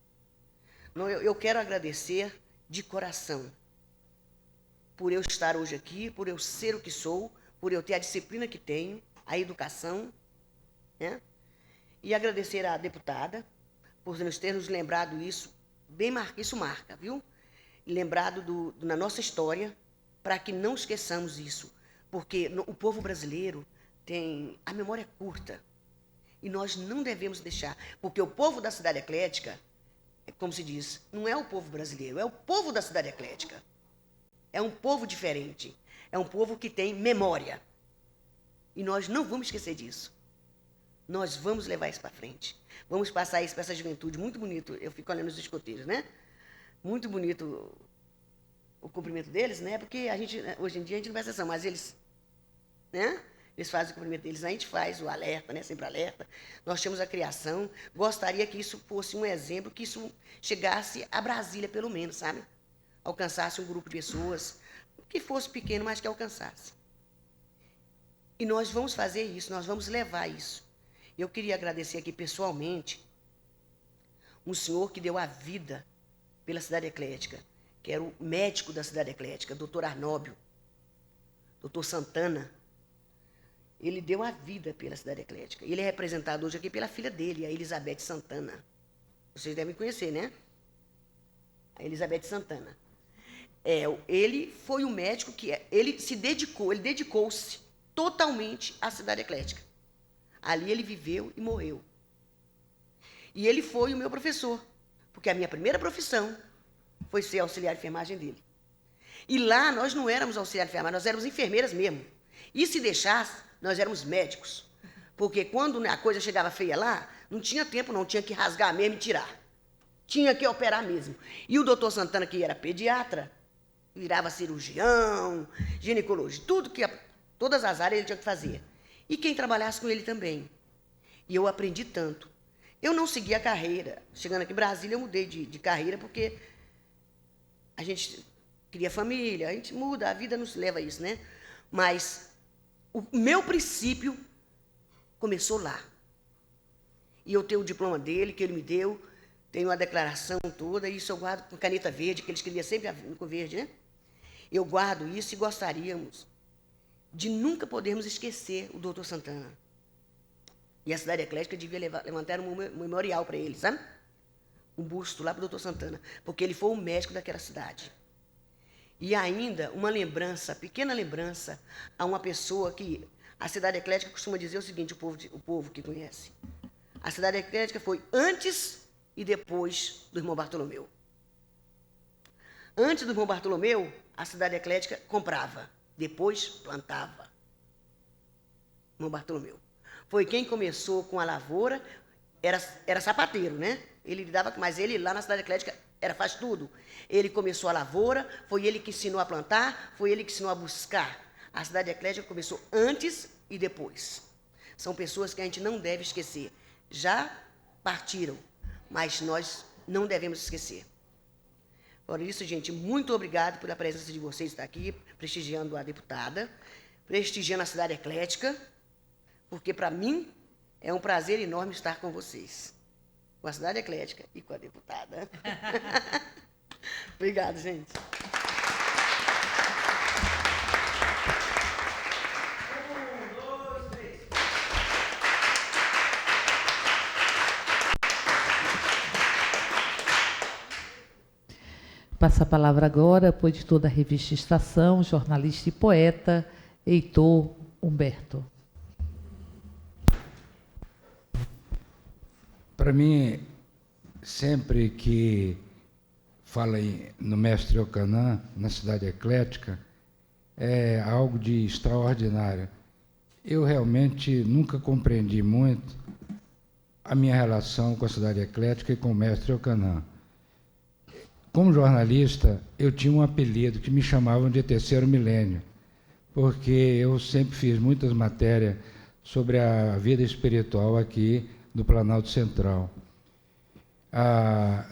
Eu quero agradecer de coração por eu estar hoje aqui, por eu ser o que sou, por eu ter a disciplina que tenho, a educação, né? E agradecer à deputada por nos ter nos lembrado isso, isso marca, viu? Lembrado na nossa história, para que não esqueçamos isso, porque o povo brasileiro tem a memória curta, e nós não devemos deixar, porque o povo da Cidade Eclética, como se diz, não é o povo brasileiro, é o povo da Cidade Eclética. É um povo diferente, é um povo que tem memória, e nós não vamos esquecer disso. Nós vamos levar isso para frente. Vamos passar isso para essa juventude. Muito bonito. Eu fico olhando os escoteiros, né? Muito bonito o cumprimento deles, né? Porque hoje em dia a gente não presta atenção, mas eles, né? Eles fazem o cumprimento deles, a gente faz o alerta, né? Sempre alerta. Nós temos a criação. Gostaria que isso fosse um exemplo, que isso chegasse a Brasília, pelo menos, sabe? Alcançasse um grupo de pessoas, que fosse pequeno, mas que alcançasse. E nós vamos fazer isso, nós vamos levar isso. Eu queria agradecer aqui pessoalmente um senhor que deu a vida pela Cidade Eclética, que era o médico da Cidade Eclética, doutor Arnóbio, doutor Santana. Ele deu a vida pela Cidade Eclética. Ele é representado hoje aqui pela filha dele, a Elizabeth Santana. Vocês devem conhecer, né? A Elizabeth Santana. Ele foi um médico que ele dedicou-se totalmente à Cidade Eclética. Ali ele viveu e morreu. E ele foi o meu professor, porque a minha primeira profissão foi ser auxiliar de enfermagem dele. E lá nós não éramos auxiliar de enfermagem, nós éramos enfermeiras mesmo. E se deixasse, nós éramos médicos. Porque quando a coisa chegava feia lá, não tinha tempo não, tinha que rasgar mesmo e tirar. Tinha que operar mesmo. E o doutor Santana, que era pediatra, virava cirurgião, ginecologista, todas as áreas ele tinha que fazer. E quem trabalhasse com ele também. E eu aprendi tanto. Eu não segui a carreira. Chegando aqui em Brasília, eu mudei de carreira, porque a gente cria família, a gente muda, a vida nos leva a isso, né? Mas o meu princípio começou lá. E eu tenho o diploma dele, que ele me deu, tenho a declaração toda, e isso eu guardo com caneta verde, que ele escrevia sempre com verde, né? Eu guardo isso e gostaríamos de nunca podermos esquecer o doutor Santana. E a Cidade Eclética devia levantar um memorial para ele, sabe? Um busto lá para o doutor Santana, porque ele foi o médico daquela cidade. E ainda uma lembrança, pequena lembrança, a uma pessoa que a Cidade Eclética costuma dizer o seguinte, o povo que conhece. A Cidade Eclética foi antes e depois do irmão Bartolomeu. Antes do irmão Bartolomeu, a Cidade Eclética comprava, depois plantava. Irmão Bartolomeu. Foi quem começou com a lavoura, era sapateiro, né? Ele lidava, mas ele lá na Cidade Eclética faz tudo. Ele começou a lavoura, foi ele que ensinou a plantar, foi ele que ensinou a buscar. A Cidade Eclética começou antes e depois. São pessoas que a gente não deve esquecer. Já partiram, mas nós não devemos esquecer. Por isso, gente, muito obrigado pela presença de vocês estar aqui, prestigiando a deputada, prestigiando a Cidade Eclética, porque, para mim, é um prazer enorme estar com vocês, com a Cidade Eclética e com a deputada. Obrigado, gente. Passa a palavra agora para o editor da revista Estação, jornalista e poeta, Heitor Humberto. Para mim, sempre que fala no mestre Ocanã, na Cidade Eclética, é algo de extraordinário. Eu realmente nunca compreendi muito a minha relação com a Cidade Eclética e com o mestre Ocanã. Como jornalista, eu tinha um apelido que me chamavam de Terceiro Milênio, porque eu sempre fiz muitas matérias sobre a vida espiritual aqui do Planalto Central.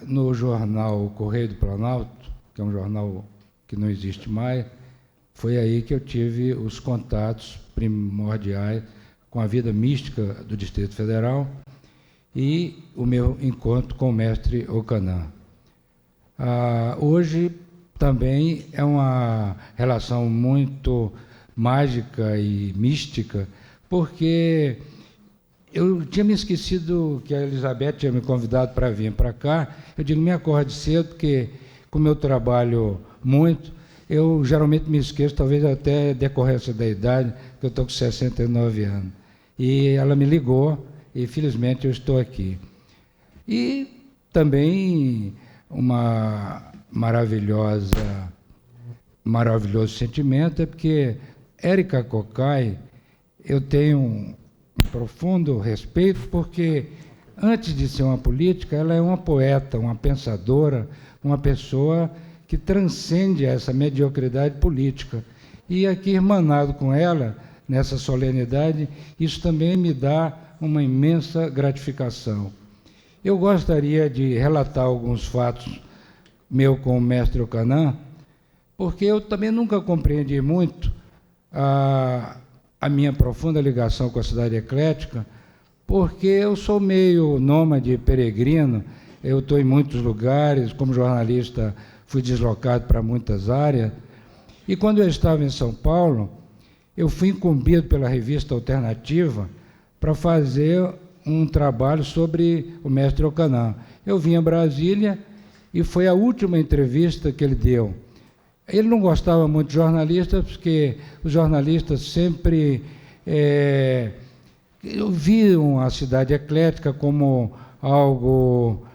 No jornal Correio do Planalto, que é um jornal que não existe mais, foi aí que eu tive os contatos primordiais com a vida mística do Distrito Federal e o meu encontro com o mestre Ocanã. Hoje também é uma relação muito mágica e mística, porque eu tinha me esquecido que a Elizabeth tinha me convidado para vir para cá. Eu digo, me acorde cedo, porque como eu trabalho muito, eu geralmente me esqueço, talvez até decorrência da idade, que eu estou com 69 anos. E ela me ligou, e felizmente eu estou aqui. E também uma maravilhoso sentimento é porque Érica Cocai, eu tenho um profundo respeito, porque antes de ser uma política, ela é uma poeta, uma pensadora, uma pessoa que transcende essa mediocridade política. E aqui, irmanado com ela, nessa solenidade, isso também me dá uma imensa gratificação. Eu gostaria de relatar alguns fatos meu com o mestre Ocanã, porque eu também nunca compreendi muito a minha profunda ligação com a Cidade Eclética, porque eu sou meio nômade, peregrino, eu estou em muitos lugares, como jornalista fui deslocado para muitas áreas, e quando eu estava em São Paulo, eu fui incumbido pela revista Alternativa para fazer um trabalho sobre o mestre Ocanã. Eu vim a Brasília e foi a última entrevista que ele deu. Ele não gostava muito de jornalistas, porque os jornalistas sempre viam a Cidade Eclética como algo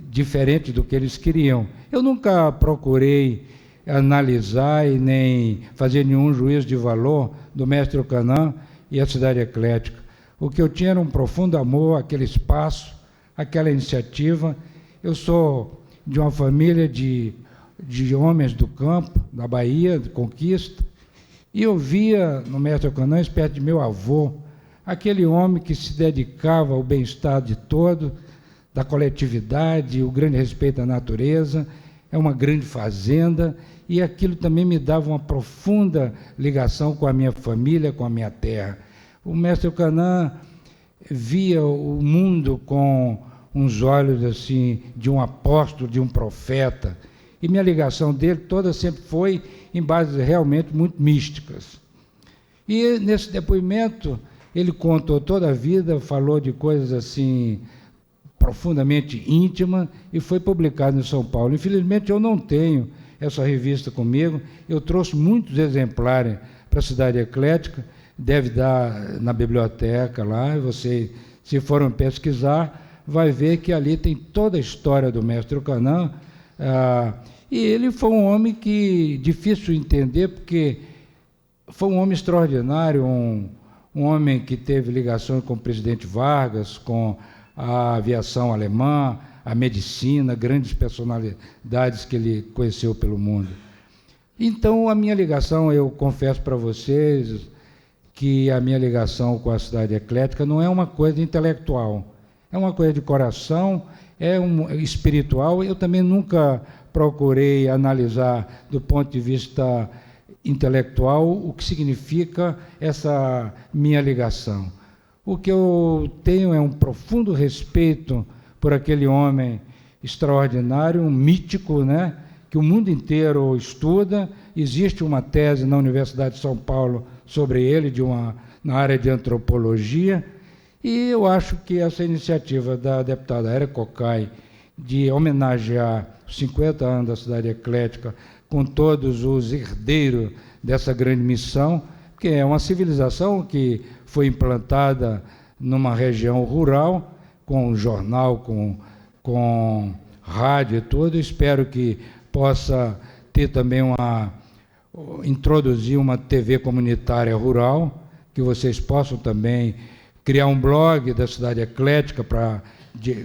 diferente do que eles queriam. Eu nunca procurei analisar e nem fazer nenhum juízo de valor do mestre Ocanã e a Cidade Eclética. O que eu tinha era um profundo amor àquele espaço, àquela iniciativa. Eu sou de uma família de homens do campo, da Bahia, de Conquista, e eu via no mestre Ocanã, perto de meu avô, aquele homem que se dedicava ao bem-estar de todo, da coletividade, o grande respeito à natureza, é uma grande fazenda, e aquilo também me dava uma profunda ligação com a minha família, com a minha terra. O mestre Ocanã via o mundo com uns olhos assim de um apóstolo, de um profeta, e minha ligação dele toda sempre foi em bases realmente muito místicas. E nesse depoimento ele contou toda a vida, falou de coisas assim profundamente íntimas, e foi publicado em São Paulo. Infelizmente eu não tenho essa revista comigo, eu trouxe muitos exemplares para a Cidade Eclética, deve dar na biblioteca lá, e você, se forem pesquisar, vai ver que ali tem toda a história do mestre Ocanã, e ele foi um homem que difícil de entender, porque foi um homem extraordinário, um homem que teve ligações com o presidente Vargas, com a aviação alemã, a medicina, grandes personalidades que ele conheceu pelo mundo. Então, a minha ligação, eu confesso para vocês que a minha ligação com a Cidade Eclética não é uma coisa intelectual, é uma coisa de coração, espiritual. Eu também nunca procurei analisar do ponto de vista intelectual o que significa essa minha ligação. O que eu tenho é um profundo respeito por aquele homem extraordinário, um mítico, né, que o mundo inteiro estuda. Existe uma tese na Universidade de São Paulo sobre ele, na área de antropologia, e eu acho que essa iniciativa da deputada Érica Cocai de homenagear os 50 anos da Cidade Eclética com todos os herdeiros dessa grande missão, que é uma civilização que foi implantada numa região rural, com jornal, com rádio e tudo. Espero que possa ter também introduzir uma TV comunitária rural, que vocês possam também criar um blog da Cidade Eclética para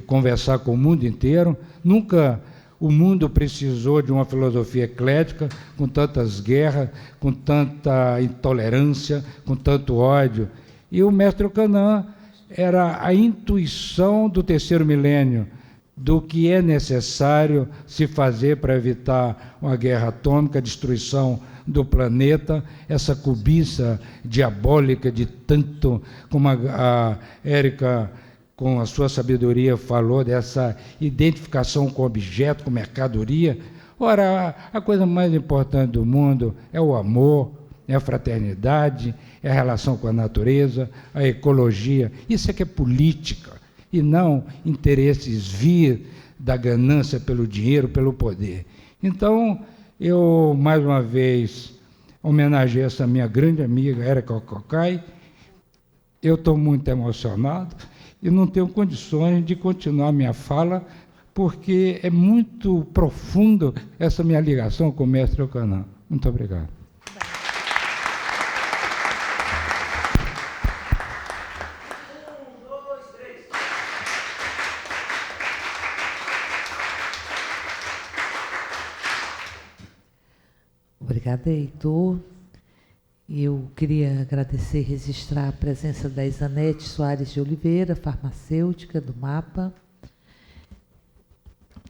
conversar com o mundo inteiro. Nunca o mundo precisou de uma filosofia eclética, com tantas guerras, com tanta intolerância, com tanto ódio. E o mestre Ocanã era a intuição do terceiro milênio, do que é necessário se fazer para evitar uma guerra atômica, a destruição do planeta, essa cobiça diabólica de tanto, como a Érica, com a sua sabedoria, falou, dessa identificação com objeto, com mercadoria. Ora, a coisa mais importante do mundo é o amor, é a fraternidade, é a relação com a natureza, a ecologia. Isso é que é política, e não interesses vir da ganância pelo dinheiro, pelo poder. Então, eu, mais uma vez, homenageei essa minha grande amiga, Érica Cocai. Eu estou muito emocionado e não tenho condições de continuar minha fala, porque é muito profundo essa minha ligação com o mestre Ocanã. Muito obrigado. Obrigada, Heitor. Eu queria agradecer e registrar a presença da Isanete Soares de Oliveira, farmacêutica do MAPA,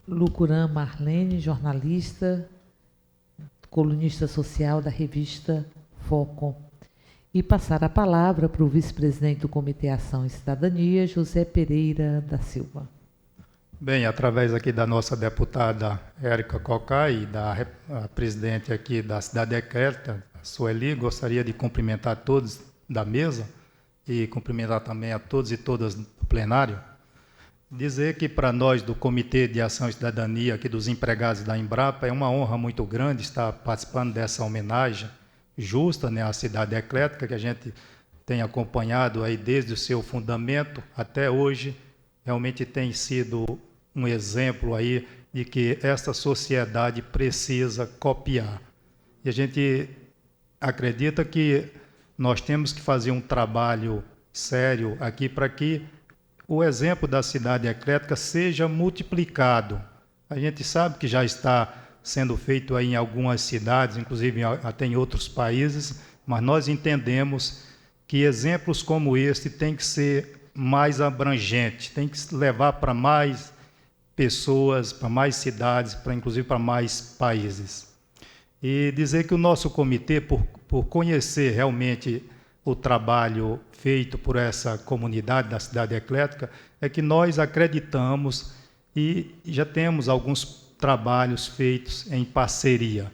Lucuran Marlene, jornalista, colunista social da revista Foco. e passar a palavra para o vice-presidente do Comitê Ação e Cidadania, José Pereira da Silva. Bem, através aqui da nossa deputada Érica Cocai e da presidente aqui da Cidade Eclética, Sueli, gostaria de cumprimentar todos da mesa e cumprimentar também a todos e todas do plenário. Dizer que para nós do Comitê de Ação e Cidadania, aqui dos empregados da Embrapa, é uma honra muito grande estar participando dessa homenagem justa, né, à Cidade Eclética, que a gente tem acompanhado aí desde o seu fundamento até hoje. Realmente tem sido um exemplo aí de que esta sociedade precisa copiar. E a gente acredita que nós temos que fazer um trabalho sério aqui para que o exemplo da Cidade Eclética seja multiplicado. A gente sabe que já está sendo feito aí em algumas cidades, inclusive até em outros países, mas nós entendemos que exemplos como este têm que ser mais abrangentes, tem que levar para mais pessoas, para mais cidades, inclusive para mais países. E dizer que o nosso comitê, por conhecer realmente o trabalho feito por essa comunidade da Cidade Eclética, é que nós acreditamos e já temos alguns trabalhos feitos em parceria.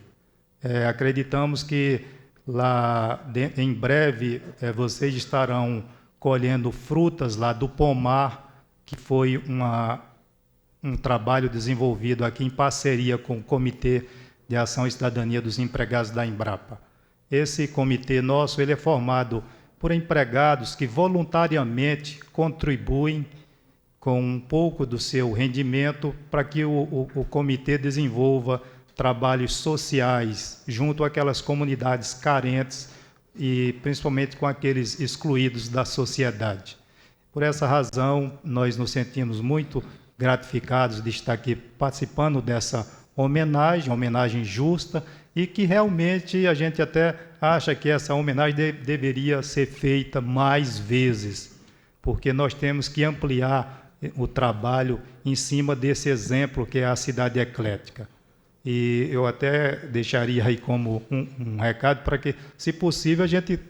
Acreditamos que lá em breve vocês estarão colhendo frutas lá do pomar, que foi um trabalho desenvolvido aqui em parceria com o Comitê de Ação e Cidadania dos Empregados da Embrapa. Esse comitê nosso ele é formado por empregados que voluntariamente contribuem com um pouco do seu rendimento para que o comitê desenvolva trabalhos sociais junto àquelas comunidades carentes e principalmente com aqueles excluídos da sociedade. Por essa razão, nós nos sentimos muito gratificados de estar aqui participando dessa homenagem justa, e que realmente a gente até acha que essa homenagem deveria ser feita mais vezes, porque nós temos que ampliar o trabalho em cima desse exemplo que é a Cidade Eclética. E eu até deixaria aí como um recado para que, se possível, a gente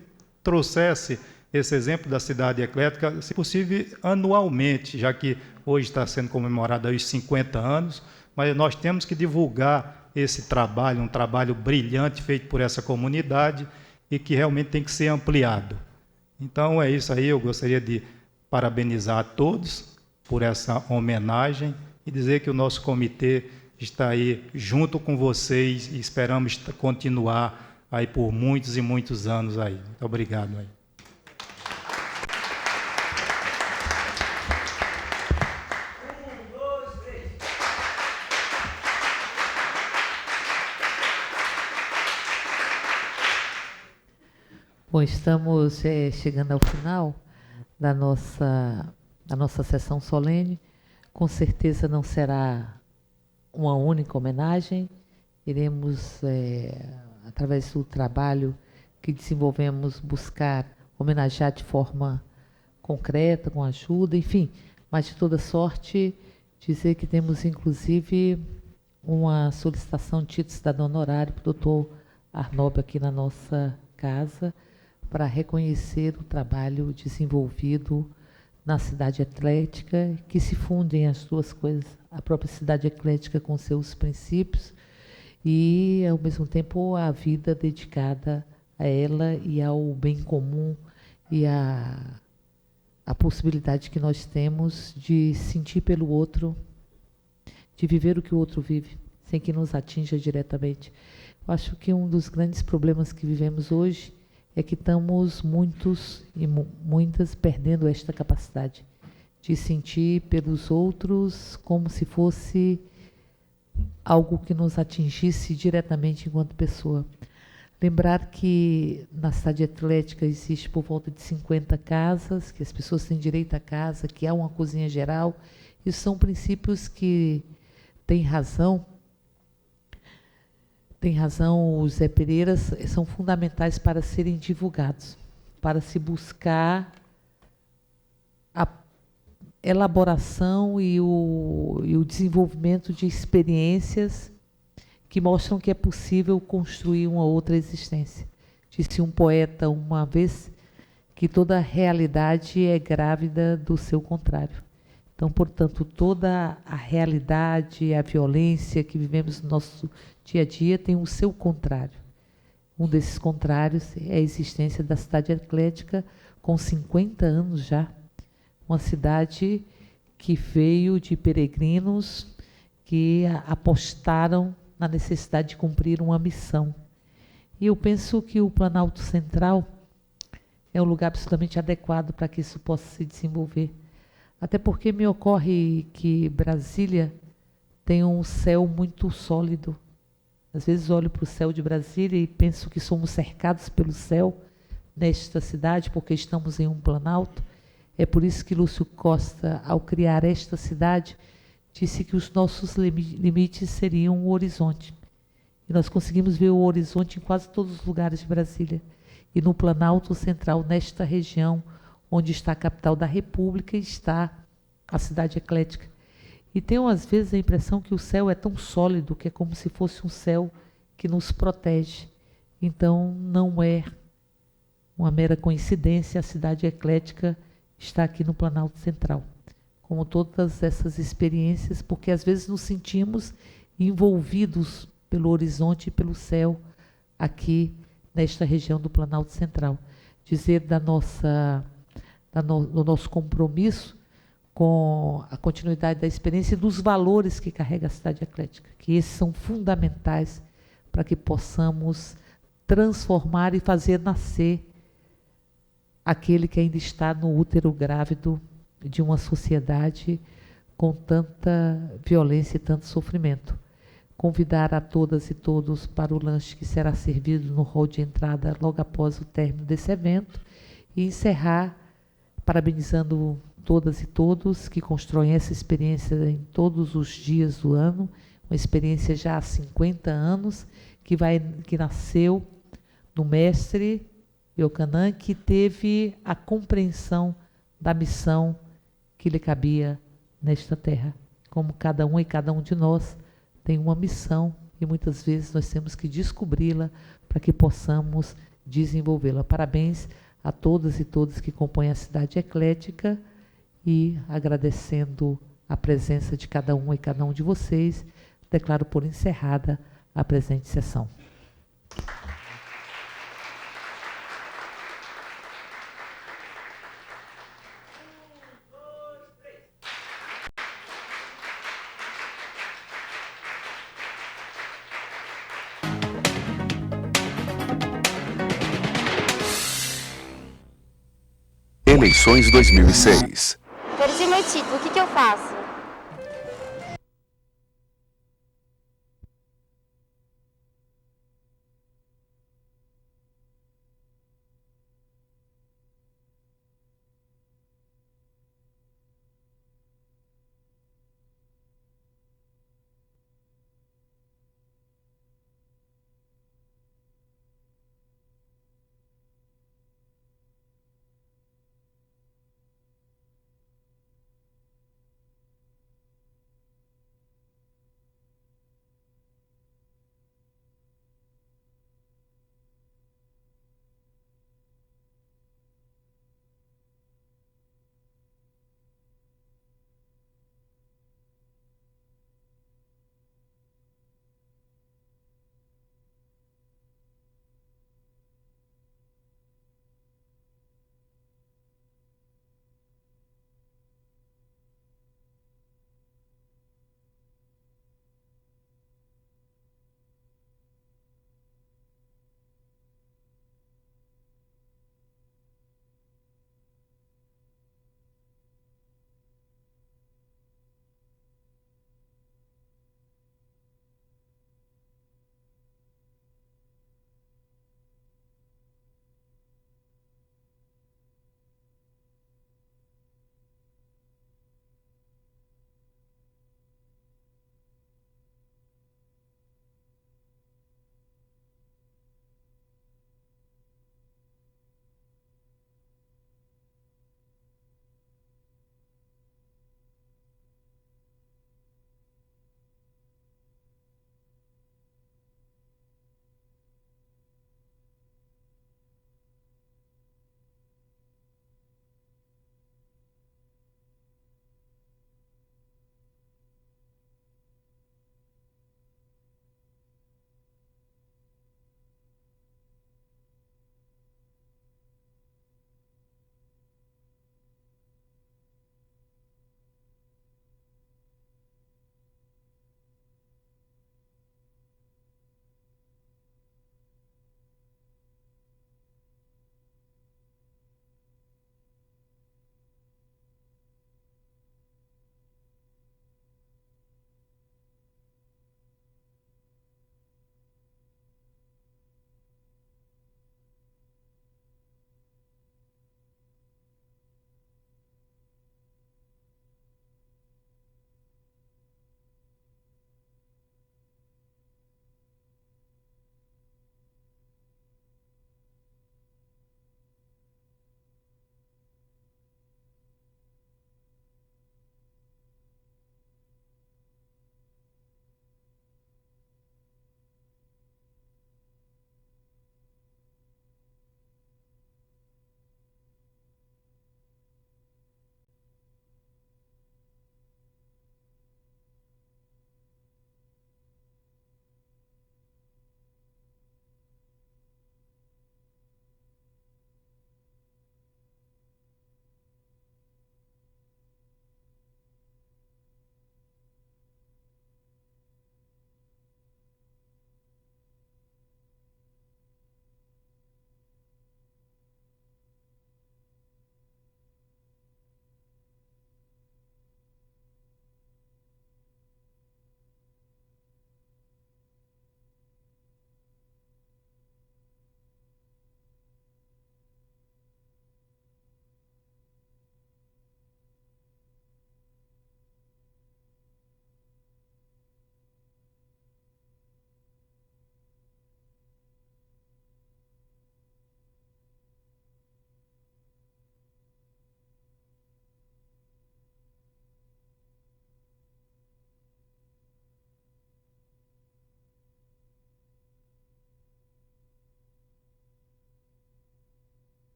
trouxesse esse exemplo da Cidade Eclética, se possível, anualmente, já que hoje está sendo comemorado os 50 anos, mas nós temos que divulgar esse trabalho, um trabalho brilhante feito por essa comunidade e que realmente tem que ser ampliado. Então, é isso aí, eu gostaria de parabenizar a todos por essa homenagem e dizer que o nosso comitê está aí junto com vocês e esperamos continuar aí por muitos e muitos anos aí. Muito obrigado aí. Bom, estamos chegando ao final da nossa sessão solene. Com certeza não será uma única homenagem. Iremos, através do trabalho que desenvolvemos, buscar homenagear de forma concreta, com ajuda, enfim. Mas, de toda sorte, dizer que temos, inclusive, uma solicitação de título de cidadão honorário para o doutor Arnob aqui na nossa casa, para reconhecer o trabalho desenvolvido na Cidade Eclética, que se fundem as duas coisas, a própria Cidade Eclética com seus princípios e, ao mesmo tempo, a vida dedicada a ela e ao bem comum e a possibilidade que nós temos de sentir pelo outro, de viver o que o outro vive, sem que nos atinja diretamente. Eu acho que um dos grandes problemas que vivemos hoje é que estamos muitos e muitas perdendo esta capacidade de sentir pelos outros como se fosse algo que nos atingisse diretamente enquanto pessoa. Lembrar que na Cidade Eclética existe por volta de 50 casas, que as pessoas têm direito à casa, que há uma cozinha geral. Isso são princípios que têm razão. Tem razão o Zé Pereira, são fundamentais para serem divulgados, para se buscar a elaboração e o desenvolvimento de experiências que mostram que é possível construir uma outra existência, Disse um poeta uma vez que toda realidade é grávida do seu contrário. Então, portanto, toda a realidade, a violência que vivemos no nosso dia a dia tem o seu contrário. Um desses contrários é a existência da cidade eclética, com 50 anos já. Uma cidade que veio de peregrinos que apostaram na necessidade de cumprir uma missão. E eu penso que o Planalto Central é um lugar absolutamente adequado para que isso possa se desenvolver. Até porque me ocorre que Brasília tem um céu muito sólido. Às vezes olho para o céu de Brasília e penso que somos cercados pelo céu nesta cidade, porque estamos em um planalto. É por isso que Lúcio Costa, ao criar esta cidade, disse que os nossos limites seriam o horizonte. E nós conseguimos ver o horizonte em quase todos os lugares de Brasília. E no Planalto Central, nesta região, onde está a capital da República, está a cidade eclética. E tenho, às vezes, a impressão que o céu é tão sólido que é como se fosse um céu que nos protege. Então, não é uma mera coincidência a cidade eclética estar aqui no Planalto Central. Como todas essas experiências, porque às vezes nos sentimos envolvidos pelo horizonte e pelo céu aqui nesta região do Planalto Central. Dizer do nosso compromisso com a continuidade da experiência e dos valores que carrega a cidade eclética, que esses são fundamentais para que possamos transformar e fazer nascer aquele que ainda está no útero grávido de uma sociedade com tanta violência e tanto sofrimento. Convidar a todas e todos para o lanche que será servido no hall de entrada logo após o término desse evento e encerrar parabenizando todas e todos que constroem essa experiência em todos os dias do ano, uma experiência já há 50 anos, que nasceu no mestre Iocanã, que teve a compreensão da missão que lhe cabia nesta terra. Como cada um e cada um de nós tem uma missão e muitas vezes nós temos que descobri-la para que possamos desenvolvê-la. Parabéns a todas e todos que compõem a cidade eclética e agradecendo a presença de cada um e cada um de vocês, declaro por encerrada a presente sessão. Eleições 2006. Perdi meu título, o que eu faço?